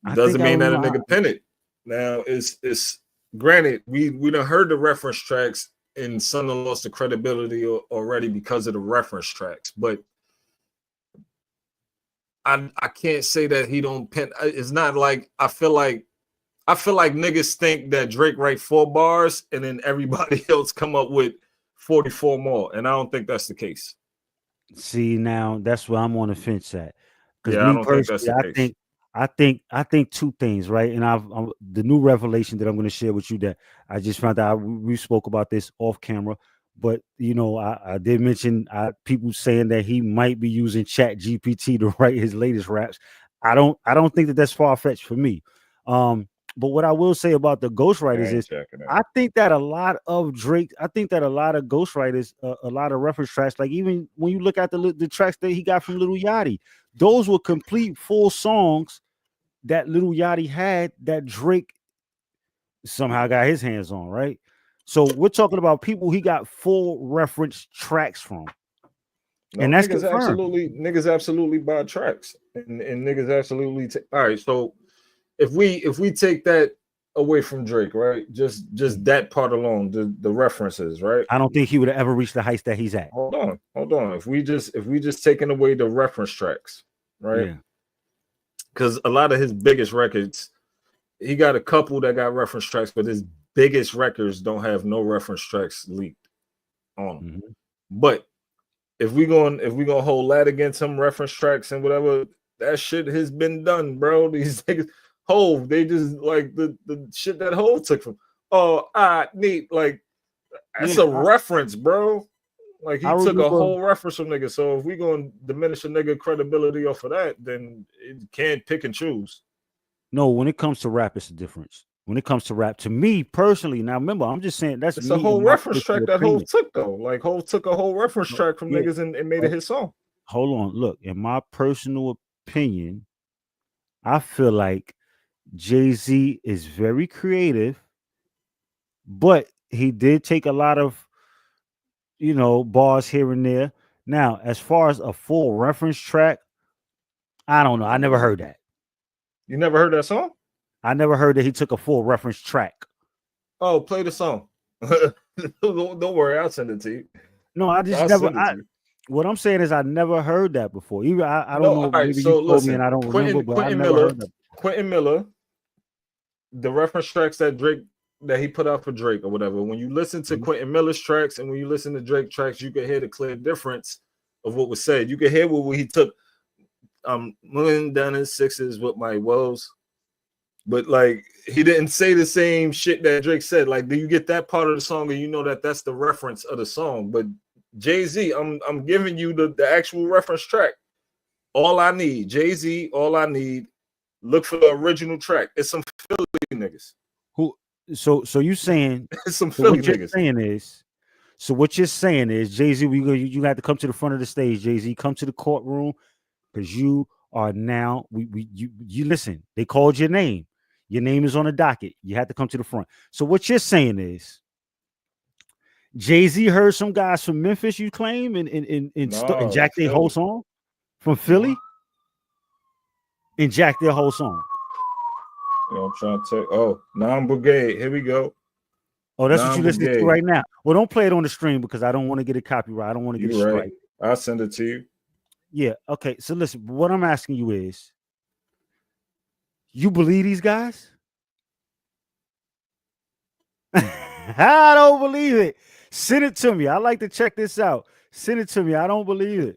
I think Doesn't I mean that a remember. nigga pin it. Now it's granted, we done heard the reference tracks and some of lost the credibility already because of the reference tracks, but I can't say that he don't pin. It's not like I feel like niggas think that Drake write 4 bars and then everybody else come up with 44 more, and I don't think that's the case. See, now that's where I'm on the fence at. Because Yeah, I me don't think that's personally, the case. I think two things, right? And the new revelation that I'm going to share with you that I just found out. We spoke about this off camera, but I did mention people saying that he might be using Chat GPT to write his latest raps. I don't think that that's far fetched for me. But what I will say about the I ghostwriters ain't is, checking that. I think that a lot of Drake, I think that a lot of ghostwriters, a lot of reference tracks, like even when you look at the tracks that he got from Little Yachty, those were complete full songs that Little Yachty had that Drake somehow got his hands on, right? So we're talking about people he got full reference tracks from, No, and that's confirmed. niggas absolutely buy tracks, and niggas absolutely. All right, so if we take that away from Drake, right? Just that part alone, the references, right? I don't think he would have ever reached the heights that he's at. Hold on. If we just taking away the reference tracks, right? Yeah. Because a lot of his biggest records, he got a couple that got reference tracks, but his biggest records don't have no reference tracks leaked on them. Mhm. But if we gonna hold that against him, reference tracks and whatever, that shit has been done, bro. These niggas, Hove, they just like the shit that Hove took from. Oh, neat. Like that's Yeah. a I, reference, bro. Like I he took a remember. whole reference from nigga. So if we gonna diminish a nigga credibility off of that, then it can't pick and choose. No, when it comes to rap, it's a difference. When it comes to rap, to me personally, now remember, I'm just saying that's It's a me whole and my reference personal track that Hove opinion. took though. Like Hove took a whole reference No, track from yeah, niggas and made it but his song. hold on. Look, in my personal opinion, I feel like Jay-Z is very creative, but he did take a lot of, bars here and there. Now, as far as a full reference track, I don't know. I never heard that. You never heard that song? I never heard that he took a full reference track. Oh, play the song. Don't worry, I'll send it to you. No, I just I'll never. send it to you. What I'm saying is I never heard that before. Even I don't No, know. all right. Maybe you So told me and listen, I don't remember, but I Quentin never Miller, heard that. Quentin Miller, the reference tracks that he put out for Drake or whatever. When you listen to Mhm. Quentin Miller's tracks and when you listen to Drake tracks, you can hear the clear difference of what was said. You can hear what he took. Moving down in sixes with my woes. But like he didn't say the same shit that Drake said. Like, do you get that part of the song and you know that that's the reference of the song? But Jay-Z, I'm giving you the actual reference track. All I need, Jay-Z, all I need, look for the original track. It's some Philly niggas. Who? So you saying? It's some So Philly what you're niggas. saying is? So what you're saying is, Jay Z, you have to come to the front of the stage. Jay Z, come to the courtroom because you are now. You listen. They called your name. Your name is on the docket. You have to come to the front. So what you're saying is, Jay Z heard some guys from Memphis. You claim and No, jacked their whole Philly. song from Philly. and jack their whole song. I'm trying to take. Oh, non-brigade. Here we go. Oh, that's what you're listening to Non-brigade. right now. Well, don't play it on the stream because I don't want to get a copyright. I don't want to get a You right. strike. I'll send it to you. Yeah. Okay. So listen, what I'm asking you is, you believe these guys? I don't believe it. Send it to me. I like to check this out. Send it to me. I don't believe it.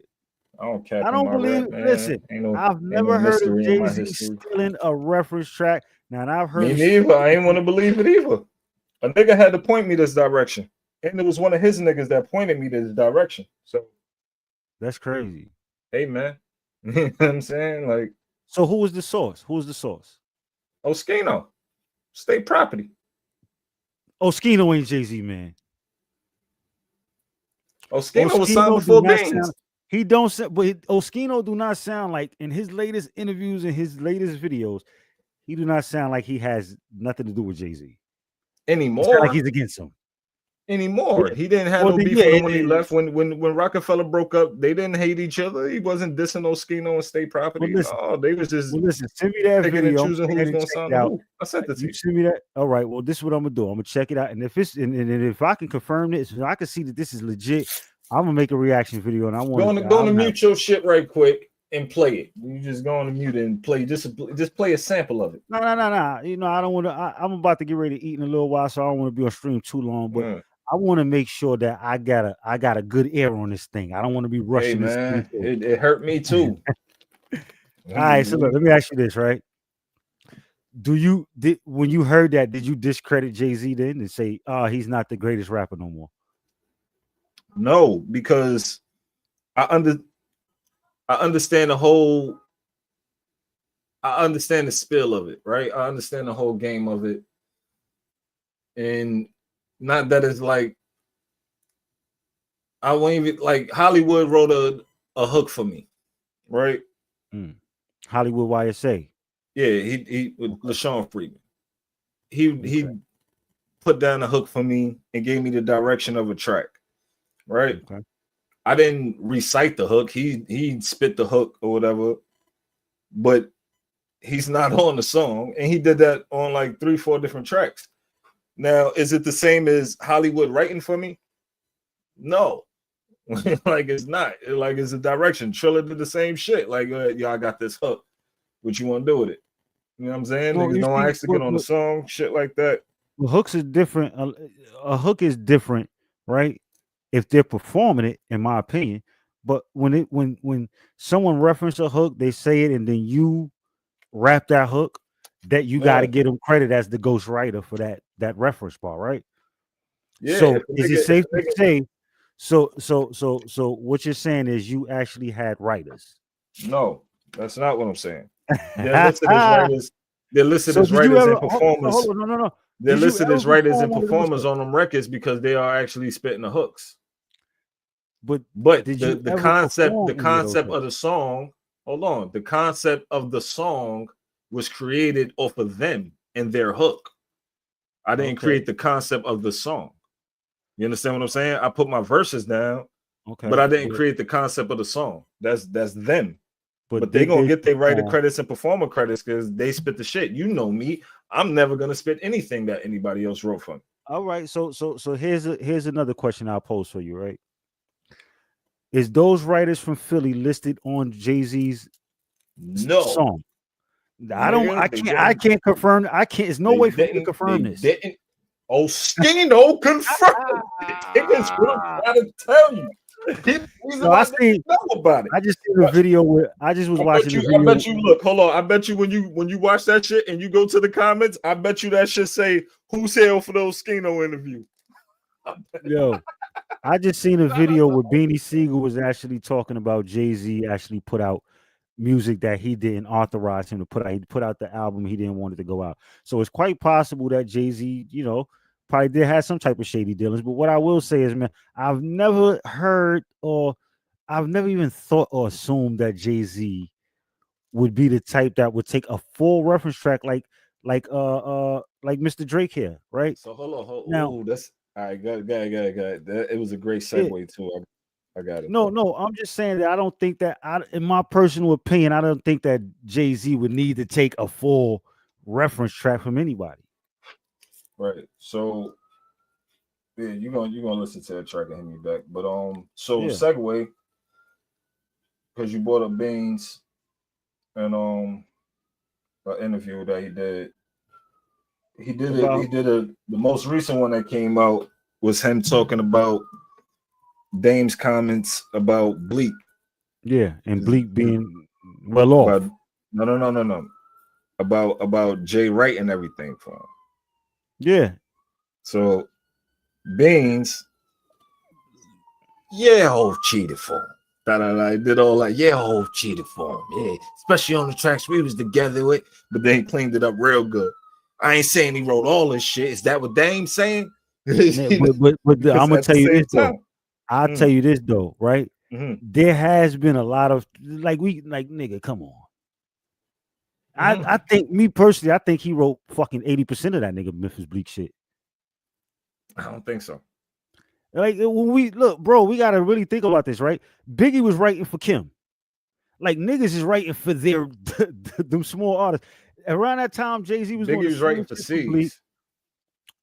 I don't cap I in don't my believe rap, it. man. Listen, Ain't no I've ain't no never heard of mystery in my Jay-Z history. stealing a reference track. Now, and I've heard Me of neither. I ain't want to believe it either. A nigga had to point me this direction. And it was one of his niggas that pointed me this direction. So, that's crazy. hey, man. You know what I'm saying? Like, So who was the source? Who was the source? Oskino, state property. Oskino ain't Jay-Z, man. Oskino was signed Oskino do before not Beans. sound. He don't sound, but Oskino do not sound like in his latest interviews and his latest videos. He do not sound like he has nothing to do with Jay-Z. It sound like Anymore. he's against him. Anymore. Yeah. He didn't have Well, no then, beef yeah, with him when he left. When Rockefeller broke up, they didn't hate each other. He wasn't dissing Oskino and state property. listen. No, they was just Well, listen. Send me that picking and video. choosing Go who's ahead and gonna check sign it the out. who. I sent it to You you. send me that. All right. Well, this is what I'm gonna do. I'm gonna check it out, and if it's and if I can confirm this, if I can see that this is legit, I'm gonna make a reaction video, and I want Go on to mute your shit right quick and play it. You just go on to mute and play. Just play a sample of it. No. You know, I don't want to. I'm about to get ready to eat in a little while, so I don't want to be on stream too long. But I want to make sure that I got a good air on this thing. I don't want to be Hey rushing this man, thing. it hurt me too. All right, so look, let me ask you this, right? When you heard that, did you discredit Jay-Z then and say, "Oh, he's not the greatest rapper no more"? No, because I understand the whole. I understand the spill of it, right? I understand the whole game of it, and not that it's like I won't even like Hollywood wrote a hook for me, right? Hollywood YSA. Yeah, he with LaShawn Freeman. He put down a hook for me and gave me the direction of a track, right? Okay. I didn't recite the hook. He spit the hook or whatever, but he's not on the song, and he did that on like 3-4 different tracks. Now, is it the same as Hollywood writing for me? No, like it's not. Like it's a direction. Triller did the same shit. Like, I got this hook. What you want to do with it? You know what I'm saying? Well, Niggas you don't see, ask to get on the song, shit like that. hooks is different. A hook is different, right? If they're performing it, in my opinion. But when someone references a hook, they say it, and then you rap that hook, that you got to Yeah. give them credit as the ghostwriter for that reference part, right? Yeah. So is it safe to say? So what you're saying is you actually had writers? No, that's not what I'm saying. They're listed as writers. They're listed as writers and performers. Hold on, no. They're Did you listed ever as writers and perform one of them performers songs? on them records because they are actually spitting the hooks. But Did you the ever concept perform any of those of the song, hold on, the concept of the song was created off of them and their hook. I didn't create the concept of the song. You understand what I'm saying? I put my verses down, but I didn't create the concept of the song. That's them. But they gonna get their writer credits and performer credits because they spit the shit. You know me. I'm never gonna spit anything that anybody else wrote for me. All right. So here's another question I'll pose for you, right? Is those writers from Philly listed on Jay-Z's song? I can't confirm. I can't. There's no way for me to confirm this. Didn't. Oskino confirmed it. Niggas gotta tell you. So I just seen a video where I just was watching the video. I bet you look, hold on. I bet you when you watch that shit and you go to the comments, I bet you that shit say who's hell for the Oskino interview. Yo, I just seen a video where Beanie Siegel was actually talking about Jay-Z actually put out music that he didn't authorize him to put out. He put out the album he didn't want it to go out. So it's quite possible that Jay-Z, probably did have some type of shady dealings. But what I will say is, man, I've never heard or I've never even thought or assumed that Jay-Z would be the type that would take a full reference track like Mr. Drake here, right? So hold on. Now, that's all right. Got it. It was a great segue too. I I got it, bro. No. I'm just saying that I don't think that. In my personal opinion, I don't think that Jay-Z would need to take a full reference track from anybody. Right. So yeah, you're gonna listen to that track and hit me back. But so Yeah. segue, because you brought up Beans and an interview that he did. He About did the most recent one that came out was him talking about Dame's comments about Bleak. yeah, and His- Bleak being well about off. no. About Jay writing everything for him. Yeah. So Beans, yeah, whole cheated for him. Da, did all that. Yeah, whole cheated for him. Yeah, especially on the tracks we was together with, but then he cleaned it up real good. I ain't saying he wrote all this shit. Is that what Dame's saying? Yeah, but Because I'm gonna at the tell you same this though. time, I'll tell you this though, right? mm-hmm, There has been a lot of like nigga, come on. mm-hmm. I think me personally, I think he wrote fucking 80% of that nigga Memphis Bleak shit. I don't think so. Like when we look, bro, we gotta really think about this, right? Biggie was writing for Kim. Like niggas is writing for their them small artists. Around that time, Jay-Z was doing Biggie the was writing same for shit for Bleak. C's.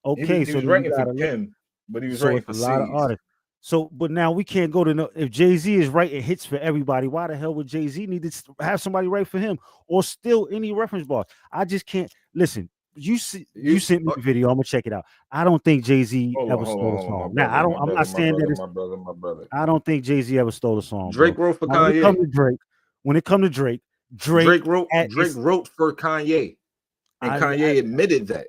Okay, He so was then you writing for gotta look. Kim, but he was So writing it's for a lot of C's. artists. So, but now we can't go to no. If Jay-Z is writing hits for everybody, why the hell would Jay-Z need to have somebody write for him or still any reference bar? I just can't listen. You sent me the video. I'm gonna check it out. I don't think Jay-Z ever stole a my song. Now, brother, I'm not saying that it's. my brother. I don't think Jay-Z ever stole a song, bro. Drake wrote for Now, when it comes Kanye. to Drake, Drake at Drake its. wrote for Kanye, and I Kanye admitted that.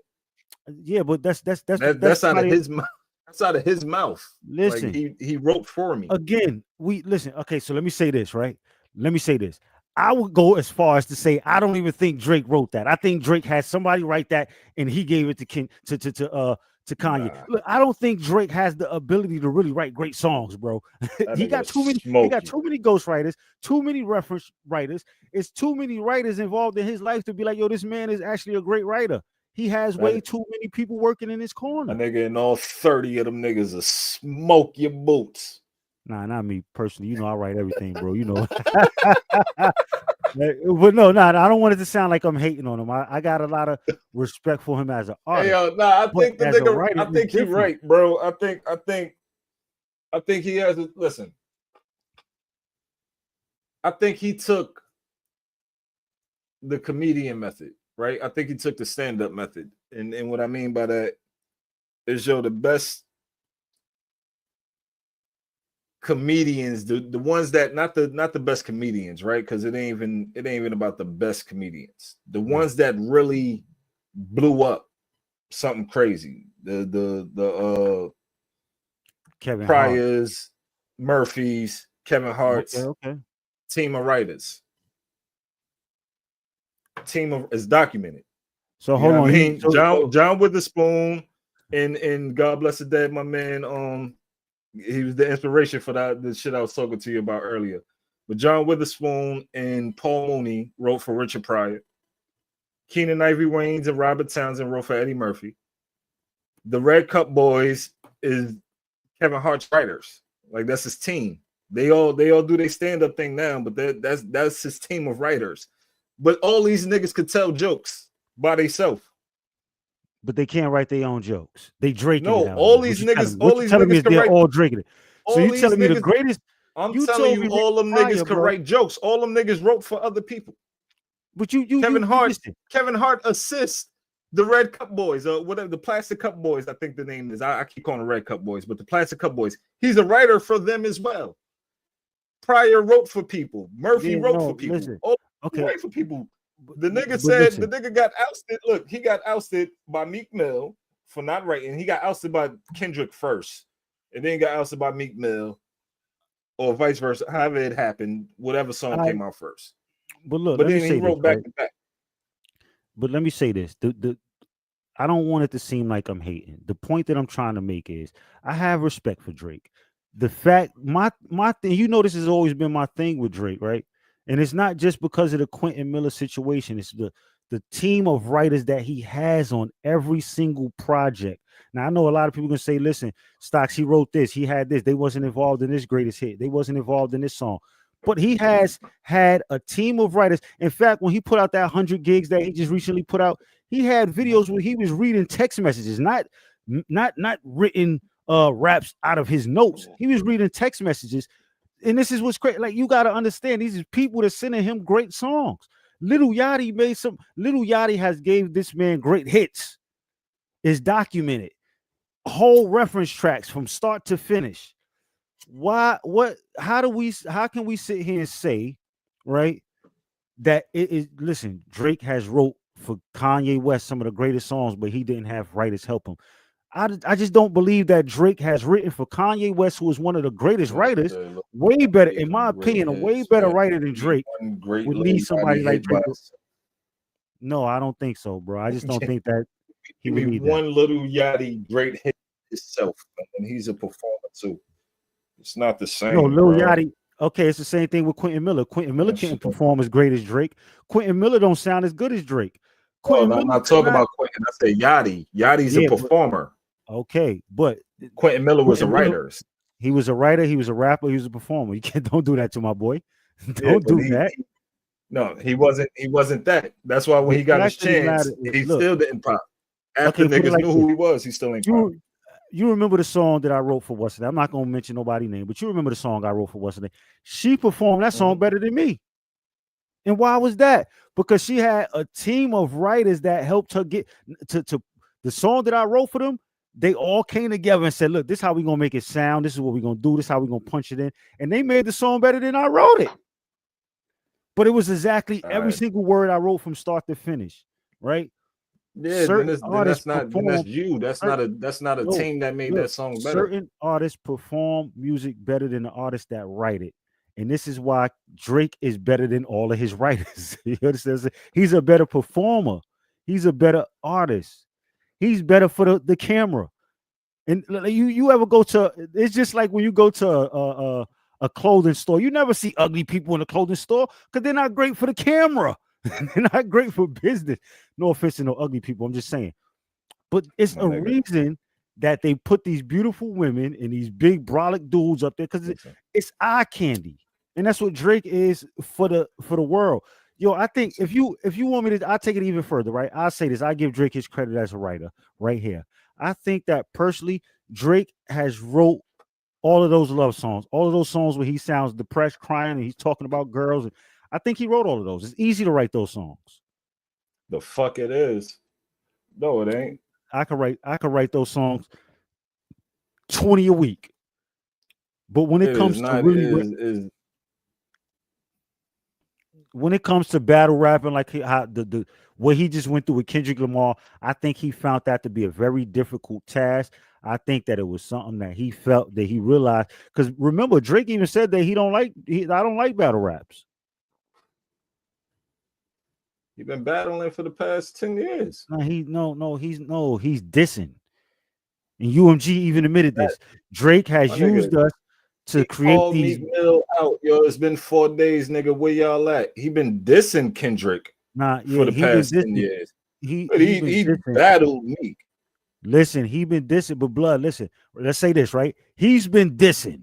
yeah, but that's That's out of somebody. his mouth. That's out of his mouth. Like Listen. he wrote for me. Again, we listen. Okay, so let me say this, right? Let me say this. I would go as far as to say I don't even think Drake wrote that. I think Drake had somebody write that and he gave it to King to Kanye. Nah, Look, I don't think Drake has the ability to really write great songs, bro. that He nigga got too many. He smoke got you. too many ghostwriters, too many reference writers. It's too many writers involved in his life to be like, yo, this man is actually a great writer. He has way That too many people working in his a corner. nigga and all 30 of them niggas will smoke your boots. Nah, not me personally. You know, I write everything, bro. You know. But no, I don't want it to sound like I'm hating on him. I got a lot of respect for him as an Hey artist, nah, I but think the as a nigga, writer, I it's think he different. right, bro. I think he has a listen. I think he took the comedian method, right? I think he took the stand-up method. And what I mean by that is the best comedians, the ones that not the best comedians, right? Because it ain't even about the best comedians. The ones that really blew up something crazy. The Kevin Hart. Pryor's, Murphy's, Kevin Hart's Okay. team of writers. Team of is documented. So You hold know on. what I mean? So John Witherspoon and God bless the dead, my man. He was the inspiration for the shit I was talking to you about earlier. But John Witherspoon and Paul Mooney wrote for Richard Pryor. Keenan Ivory Waynes and Robert Townsend wrote for Eddie Murphy. The Red Cup Boys is Kevin Hart's writers. Like that's his team. They all do their stand-up thing now, but that's his team of writers. But all these niggas could tell jokes by themselves. but they can't write their own jokes. They draking it No, out. all What these you niggas, telling me? What you telling me is can they're write. all drinking it. So All you these telling me the niggas, greatest? I'm You telling told you, me all them Pryor, niggas could bro. write jokes. All them niggas wrote for other people. But Kevin Hart, listen. Kevin Hart assists the Red Cup Boys, whatever the Plastic Cup Boys. I think the name is. I keep calling them Red Cup Boys, but the Plastic Cup Boys. He's a writer for them as well. Pryor wrote for people. Murphy Yeah, wrote for no, people. listen. Oh, Okay, write for people. The nigga but said the listen. nigga got ousted. Look, he got ousted by Meek Mill for not writing. He got ousted by Kendrick first, and then got ousted by Meek Mill, or vice versa. However it happened, whatever song came out first. But look, But let me then he say this, wrote right? back to back. But let me say this. I don't want it to seem like I'm hating. The point that I'm trying to make is I have respect for Drake. The fact my thing, this has always been my thing with Drake, right? And it's not just because of the Quentin Miller situation. It's the team of writers that he has on every single project. Now I know a lot of people gonna say, listen, Stocks, he wrote this, he had this, they wasn't involved in this greatest hit, they wasn't involved in this song. But he has had a team of writers. In fact, when he put out that 100 gigs that he just recently put out, he had videos where he was reading text messages, not written raps out of his notes. He was reading text messages. And this is what's great. Like, you got to understand, these are people that sending him great songs. Little Yachty has gave this man great hits. Is documented. Whole reference tracks from start to finish. How can we sit here and say, right, that it is, listen, Drake has wrote for Kanye West some of the greatest songs, but he didn't have writers help him. I just don't believe that Drake has written for Kanye West, who is one of the greatest writers, way better, in my opinion, a way better writer than Drake. Would need somebody like Drake. No, I don't think so, bro. I just don't think that he would need one Little Yachty great hit itself, and he's a performer too. It's not the same. No, Lil Yachty. Okay, it's the same thing with Quentin Miller. Quentin Miller can't perform as great as Drake. Quentin Miller don't sound as good as Drake. I'm not talking about Quentin. I said Yachty. Yachty's a performer. Okay, but Quentin Miller was a writer. He was a writer. He was a rapper. He was a performer. You can't. Don't do that to my boy. Don't do that. No, he wasn't. He wasn't that. That's why when he got his chance, he still didn't pop. After niggas knew who he was, he still ain't pop. You remember the song that I wrote for what's I'm not gonna mention nobody's name, but you remember the song I wrote for what's She performed that song better than me. And why was that? Because she had a team of writers that helped her get to the song that I wrote for them. They all came together and said, look, this is how we're gonna make it sound. This is what we're gonna do. This is how we're gonna punch it in. And they made the song better than I wrote it. But it was exactly every single word I wrote from start to finish, right? Yeah, then that's you. That's not a team that made that song better. Certain artists perform music better than the artists that write it. And this is why Drake is better than all of his writers. He's a better performer. He's a better artist. He's better for the camera. And you ever go to, it's just like when you go to a clothing store, you never see ugly people in a clothing store because they're not great for the camera. They're not great for business. No offense to no ugly people. I'm just saying. But it's a reason that they put these beautiful women and these big brolic dudes up there because it's eye candy. And that's what Drake is for the world. Yo, I think if you want me to, I'll take it even further, right? I'll say this. I give Drake his credit as a writer right here. I think that personally, Drake has wrote all of those love songs, all of those songs where he sounds depressed, crying, and he's talking about girls. And I think he wrote all of those. It's easy to write those songs. The fuck it is. No, it ain't. I could write those songs 20 a week. But when it comes to when it comes to battle rapping, like how the what he just went through with Kendrick Lamar, I think he found that to be a very difficult task. I think that it was something that he felt that he realized. Because remember, Drake even said that I don't like battle raps. He's been battling for the past 10 years. He's dissing. And UMG even admitted this. Drake has used us to create these. Mill out, yo. It's been 4 days, nigga. Where y'all at? He been dissing Kendrick for the past 10 years. He battled me. Listen, he been dissing, but blood, listen, let's say this, right? He's been dissing.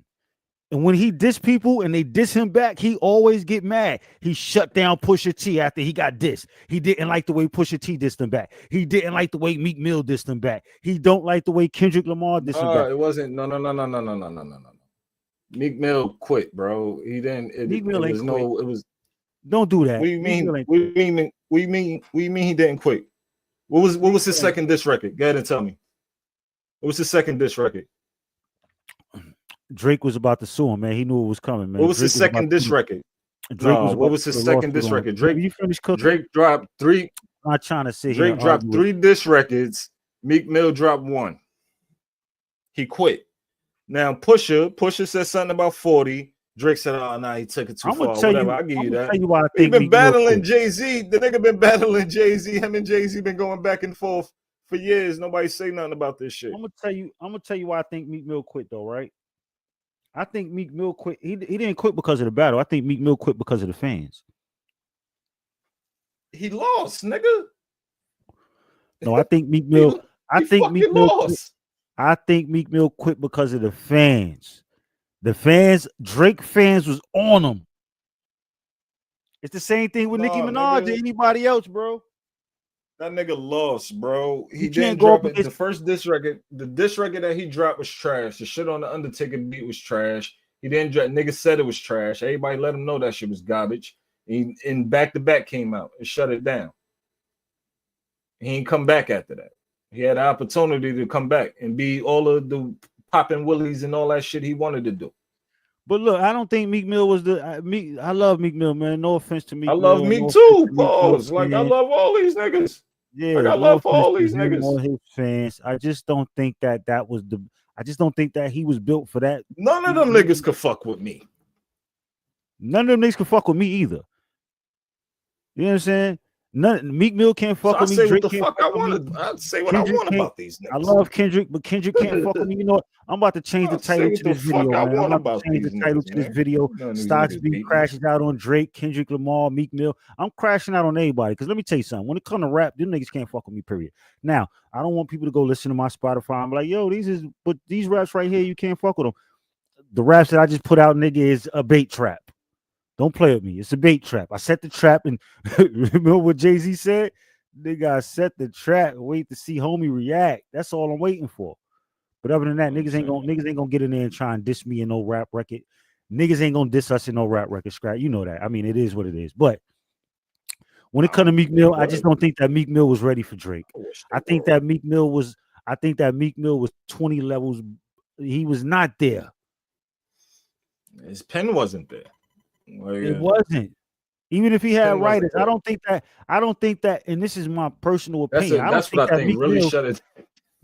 And when he diss people and they diss him back, he always get mad. He shut down Pusha T after he got dissed. He didn't like the way Pusha T dissed him back. He didn't like the way Meek Mill dissed him back. He don't like the way Kendrick Lamar dissed him back. It wasn't. No. Meek Mill quit, bro. He didn't. Meek Mill ain't quit. It was. Don't do that. We mean he didn't quit. What was his second diss record? Go ahead and tell me. What was his second diss record? Drake was about to sue him, man. He knew it was coming, man. What was his second diss record? What was his second diss record? Drake dropped 3. I'm not trying to say Drake dropped 3 diss records. Meek Mill dropped 1. He quit. Now Pusha said something about 40. Drake said, "Oh, nah, he took it too far." Whatever, I'll give you that. He's been battling Jay-Z. The nigga been battling Jay-Z. Him and Jay-Z been going back and forth for years. Nobody say nothing about this shit. I'm gonna tell you why I think Meek Mill quit though, right? I think Meek Mill quit. He didn't quit because of the battle. I think Meek Mill quit because of the fans. He lost, nigga. No, I think Meek Mill. I He think Meek fucking Mill. lost. I think Meek Mill quit because of the fans. The fans, Drake fans, was on him. It's the same thing with Nicki Nah, Minaj or nigga. anybody else, bro. That nigga lost, bro. You He can't didn't go up drop it. The against. first diss record, the diss record that he dropped was trash. The shit on the Undertaker beat was trash. He didn't drop. Nigga said it was trash. Everybody let him know that shit was garbage. And back to back came out and shut it down. He ain't come back after that. He had an opportunity to come back and be all of the popping willies and all that shit he wanted to do. But look, I don't think Meek Mill was the Meek. I love Meek Mill, man. No offense to I Meek love Mill. me No offense too. to Meek Mill Pause. Like I fans. love all these niggas. I Yeah, got no love for offense all to these him niggas. or his fans. I just don't think that was the. I just don't think that he was built for that. None of them niggas could fuck with me. None of them niggas can fuck with me either. You know what I'm saying? Meek Mill can't So fuck I with me. say what Drake the can't fuck I fuck with me. wanted. I'd say what I Kendrick want can't. about these I niggas. love Kendrick, but Kendrick can't fuck with me. You know what? I'm about to change the I'd say title what to the this fuck video, I man. I'm want about to about change the these title niggas, to this man. video. None of these Stocks niggas B beat me. crashes out on Drake, Kendrick Lamar, Meek Mill. I'm crashing out on everybody. Because let me tell you something. When it comes to rap, them niggas can't fuck with me, period. Now, I don't want people to go listen to my Spotify. I'm like, yo, these raps right here, you can't fuck with them. The raps that I just put out, nigga, is a bait trap. Don't play with me. It's a bait trap. I set the trap, and remember what Jay-Z said? Nigga, I set the trap and wait to see homie react. That's all I'm waiting for. But other than that, niggas ain't gonna get in there and try and diss me in no rap record. Niggas ain't gonna diss us in no rap record scrap. You know that. I mean, it is what it is. But when it comes to Meek Mill, I just don't think that Meek Mill was ready for Drake. I think that Meek Mill was 20 levels. He was not there. His pen wasn't there. It wasn't. Even if he had writers, I don't think that, and this is my personal opinion. I don't That's think what I that think Meek really Mill, shut it.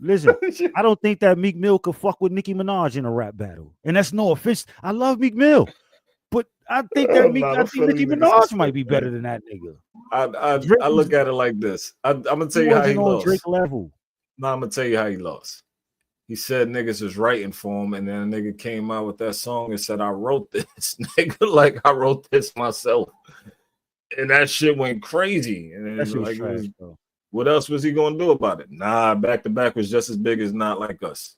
listen, I don't think that Meek Mill could fuck with Nicki Minaj in a rap battle. And that's no offense. I love Meek Mill. But I think that Nicki Minaj might be better than that nigga. I look at it like this. I'm gonna tell you how he lost. Drake level. No, I'm gonna tell you how he lost. He said niggas was writing for him, and then a nigga came out with that song and said, I wrote this, nigga, like I wrote this myself. And that shit went crazy. And that shit was like, trash, what else was he gonna do about it? Nah, back to back was just as big as Not Like Us.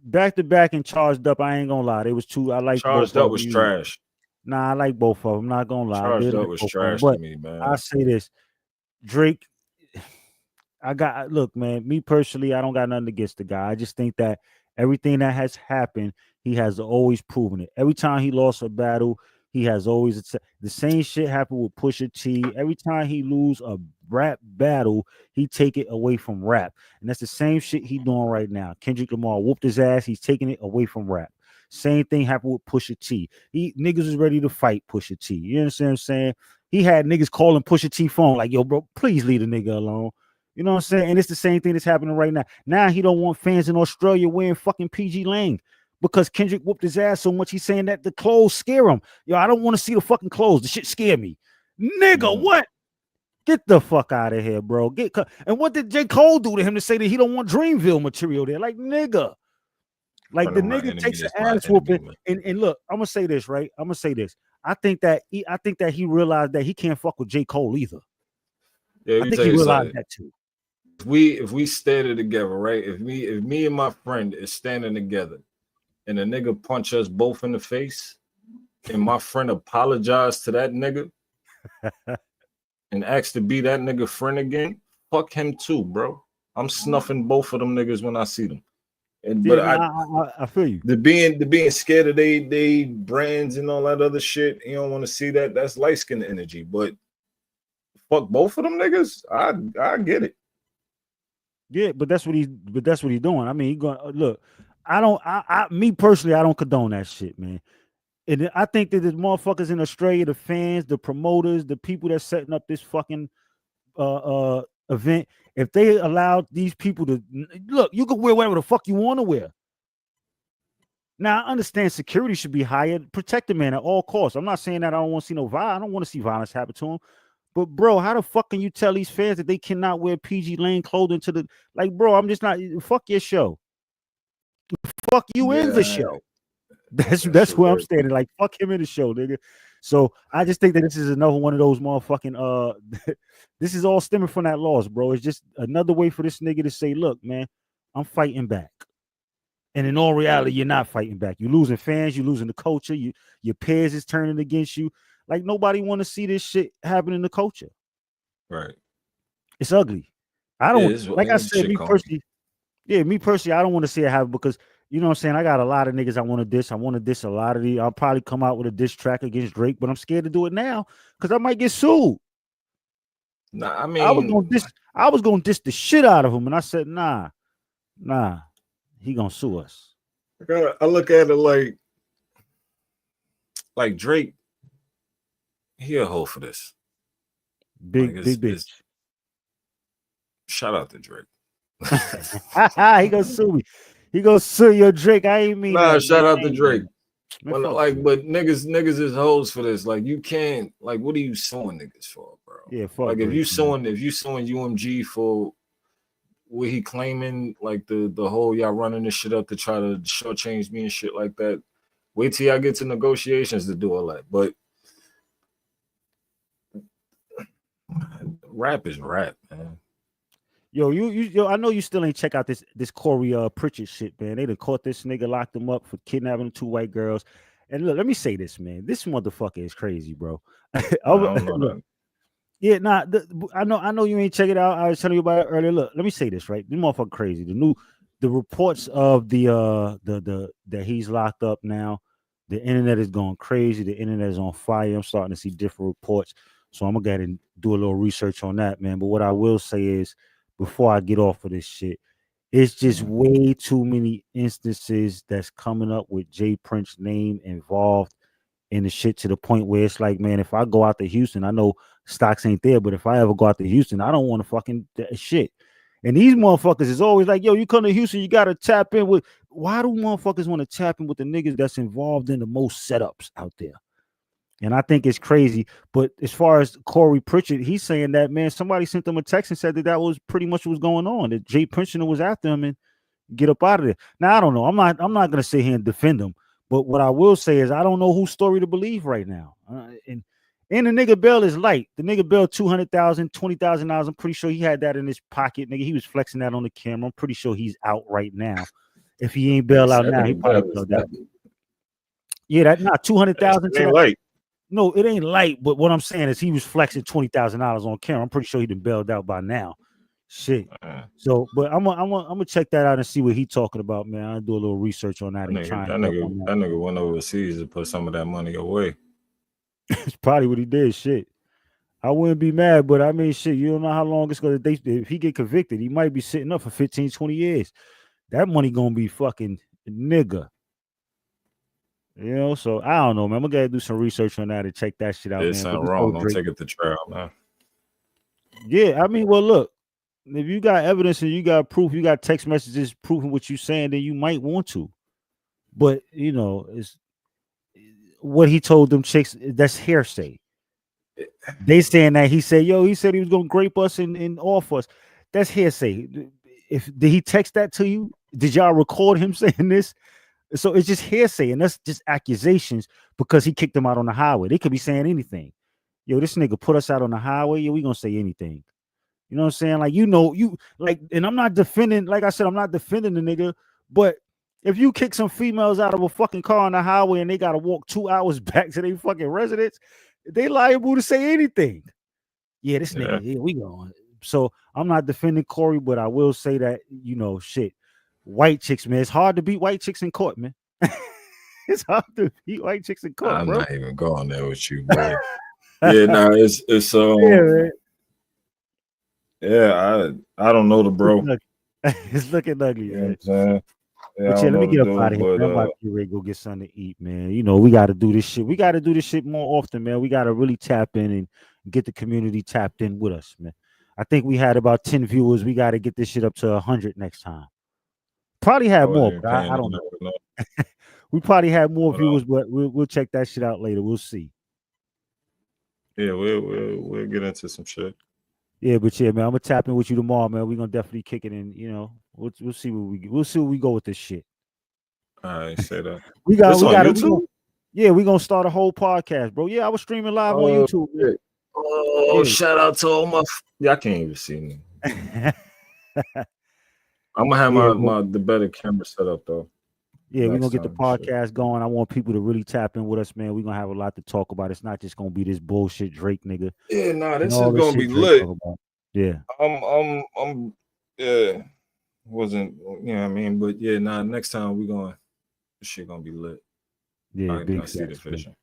Back to back and Charged Up, I ain't gonna lie. They was two. I like Charged both Up of was them. trash. Nah, I like both of them. Not gonna lie. Charged Up was trash to me, man. I say this. Drake, look, man, me personally, I don't got nothing against the guy. I just think that everything that has happened, he has always proven it. Every time he lost a battle, he has always the same shit happened with Pusha T. Every time he lose a rap battle, he take it away from rap. And that's the same shit he doing right now. Kendrick Lamar whooped his ass, he's taking it away from rap. Same thing happened with Pusha T. Niggas was ready to fight Pusha T. You understand what I'm saying? He had niggas calling Pusha T phone like, yo, bro, please leave the nigga alone. You know what I'm saying? And it's the same thing that's happening right now. Now he don't want fans in Australia wearing fucking PG Lang because Kendrick whooped his ass so much. He's saying that the clothes scare him. Yo, I don't want to see the fucking clothes. The shit scare me. Nigga, what? Get the fuck out of here, bro. And what did J. Cole do to him to say that he don't want Dreamville material there? Like, nigga. Like, the nigga takes an ass whooping. And look, I'm going to say this, right? I'm going to say this. I think that he realized that he can't fuck with J. Cole either. Yeah, I think he realized that too. If we standing together, right? If me and my friend is standing together and a nigga punch us both in the face and my friend apologize to that nigga and ask to be that nigga friend again, fuck him too, bro. I'm snuffing both of them niggas when I see them. But I feel you. The being scared of they brands and all that other shit, you don't want to see that. That's light skin energy. But fuck both of them niggas, I get it. Yeah, but that's what he's doing. I mean, he going look. Me personally, I don't condone that shit, man. And I think that there's motherfuckers in Australia, the fans, the promoters, the people that's setting up this fucking event. If they allowed these people to look, you can wear whatever the fuck you want to wear. Now I understand security should be higher, protect the man at all costs. I'm not saying that I don't want to see no violence. I don't want to see violence happen to him. But bro, how the fuck can you tell these fans that they cannot wear PG Lane clothing to the like, bro? I'm just not fuck your show. Fuck you in the show. That's where I'm standing. Like, fuck him in the show, nigga. So I just think that this is another one of those motherfucking this is all stemming from that loss, bro. It's just another way for this nigga to say, look, man, I'm fighting back. And in all reality, you're not fighting back. You're losing fans, you're losing the culture, your peers is turning against you. Like nobody want to see this shit happen in the culture. Right. It's ugly. I Yeah, don't it's like I said, shit going. me personally, I don't want to see it happen because you know what I'm saying. I got a lot of niggas I want to diss. I want to diss a lot of these. I'll probably come out with a diss track against Drake, but I'm scared to do it now because I might get sued. Nah, I I was mean, gonna diss. I was gonna diss the shit out of him, and I said, nah, he gonna sue us. I look at it like Drake. He a hoe for this. Big Like big bitch. Shout out to Drake. He gonna sue me. He gonna sue your Drake. I ain't mean Nah, that. shout out to Man. Drake. Man, When, fuck like, Drake. but niggas is hoes for this. Like, you can't. Like, what are you suing niggas for, bro? Yeah, fuck Like, Drake, if you suing UMG for what he claiming, like the whole y'all running this shit up to try to shortchange me and shit like that. Wait till y'all get to negotiations to do all that. But rap is rap, man. Yo, I know you still ain't check out this Corey Pritchard shit, man. They done caught this nigga, locked him up for kidnapping two white girls. And look, let me say this, man. This motherfucker is crazy, bro. I don't know Look, that. yeah, nah. I know you ain't check it out. I was telling you about it earlier. Look, let me say this, right? This motherfucker crazy. The reports of the that he's locked up now. The internet is going crazy. The internet is on fire. I'm starting to see different reports. So I'm gonna go ahead and do a little research on that, man. But what I will say is, before I get off of this shit, it's just way too many instances that's coming up with Jay Prince's name involved in the shit to the point where it's like, man, if I go out to Houston, I know stocks ain't there, but if I ever go out to Houston, I don't want to fucking shit. And these motherfuckers is always like, yo, you come to Houston, you gotta tap in with. Why do motherfuckers want to tap in with the niggas that's involved in the most setups out there? And I think it's crazy. But as far as Corey Pritchard, he's saying that, man, somebody sent them a text and said that was pretty much what was going on. That Jay Princeton was after him and get up out of there. Now I don't know. I'm not gonna sit here and defend him. But what I will say is I don't know whose story to believe right now. And the nigga bill is light. The nigga bill $200,000, $20,000. I'm pretty sure he had that in his pocket. Nigga, he was flexing that on the camera. I'm pretty sure he's out right now. If he ain't bail out now, he probably bailed out. Yeah, that not 200,000 to that. Light. No, it ain't light. But what I'm saying is he was flexing $20,000 on camera. I'm pretty sure he done bailed out by now. Shit. So, but I'm gonna check that out and see what he talking about, man. I'll do a little research on that and try. That nigga went overseas to put some of that money away. It's probably what he did. Shit. I wouldn't be mad, but I mean, shit, you don't know how long it's going to take. If he get convicted, he might be sitting up for 15, 20 years. That money going to be fucking nigga. You know, so I don't know, man. I'm going to do some research on that and check that shit out, It's man. not wrong. Don't take it to trial, man. Yeah, I mean, well, look, if you got evidence and you got proof, you got text messages proving what you're saying, then you might want to. But, you know, it's what he told them chicks, that's hearsay. They saying that he said he was gonna grape us and off us. That's hearsay. Did he text that to you? Did y'all record him saying this? So it's just hearsay, and that's just accusations because he kicked them out on the highway. They could be saying anything. Yo, this nigga put us out on the highway. Yeah, we gonna say anything. You know what I'm saying? Like, you like, and I'm not defending, like I said, I'm not defending the nigga, but if you kick some females out of a fucking car on the highway and they gotta walk 2 hours back to their fucking residence, they liable to say anything. Yeah, this nigga, yeah, we going. So I'm not defending Corey, but I will say that, you know, shit, white chicks, man, it's hard to beat white chicks in court, man. It's hard to beat white chicks in court, I'm bro. not even going there with you, boy. Yeah, nah, it's I don't know the bro. It's looking ugly, You know man. what I'm saying? Yeah, But yeah, let me get up out of here. I'm about to get ready to go get something to eat, man. You know, we got to do this shit. We got to do this shit more often, man. We got to really tap in and get the community tapped in with us, man. I think we had about 10 viewers. We got to get this shit up to 100 next time. Probably have more, but I don't know. We probably have more viewers, but we'll check that shit out later. We'll see. Yeah, we'll get into some shit. Yeah, but yeah, man, I'm gonna tap in with you tomorrow, man. We're gonna definitely kick it in. You know, we'll see where we go with this shit. I say that. we got YouTube? Yeah, we're gonna start a whole podcast, bro. Yeah, I was streaming live on Oh, YouTube, man. shit. Oh, shout out to all my. Yeah, I can't even see me. Yeah. I'm gonna have Yeah, the better camera set up though. yeah, we're gonna Next get the time, shit. podcast going. I want people to really tap in with us, man. We're gonna have a lot to talk about. It's not just gonna be this bullshit Drake nigga Yeah, nah, and this all is this gonna shit be Drake lit. talk about. Yeah. Yeah, wasn't, you know what I mean? But yeah, nah, next time this shit gonna be lit. Yeah, I big see the facts, man. vision.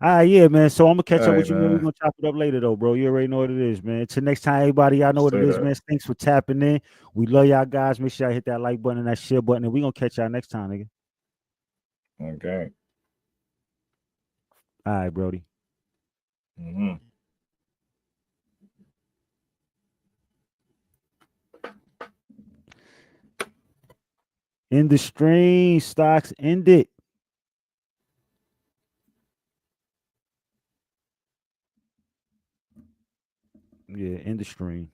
All right, yeah, man. So I'm gonna catch All up right, with you, man. We're man. gonna chop it up later, though, bro. You already know what it is, man. Till next time, everybody, y'all know what it Say is, that. man. Thanks for tapping in. We love y'all guys. Make sure y'all hit that like button and that share button, and we're gonna catch y'all next time, nigga. Okay. All right, Brody. Mm-hmm. In the stream, stocks ended. Yeah, in the stream.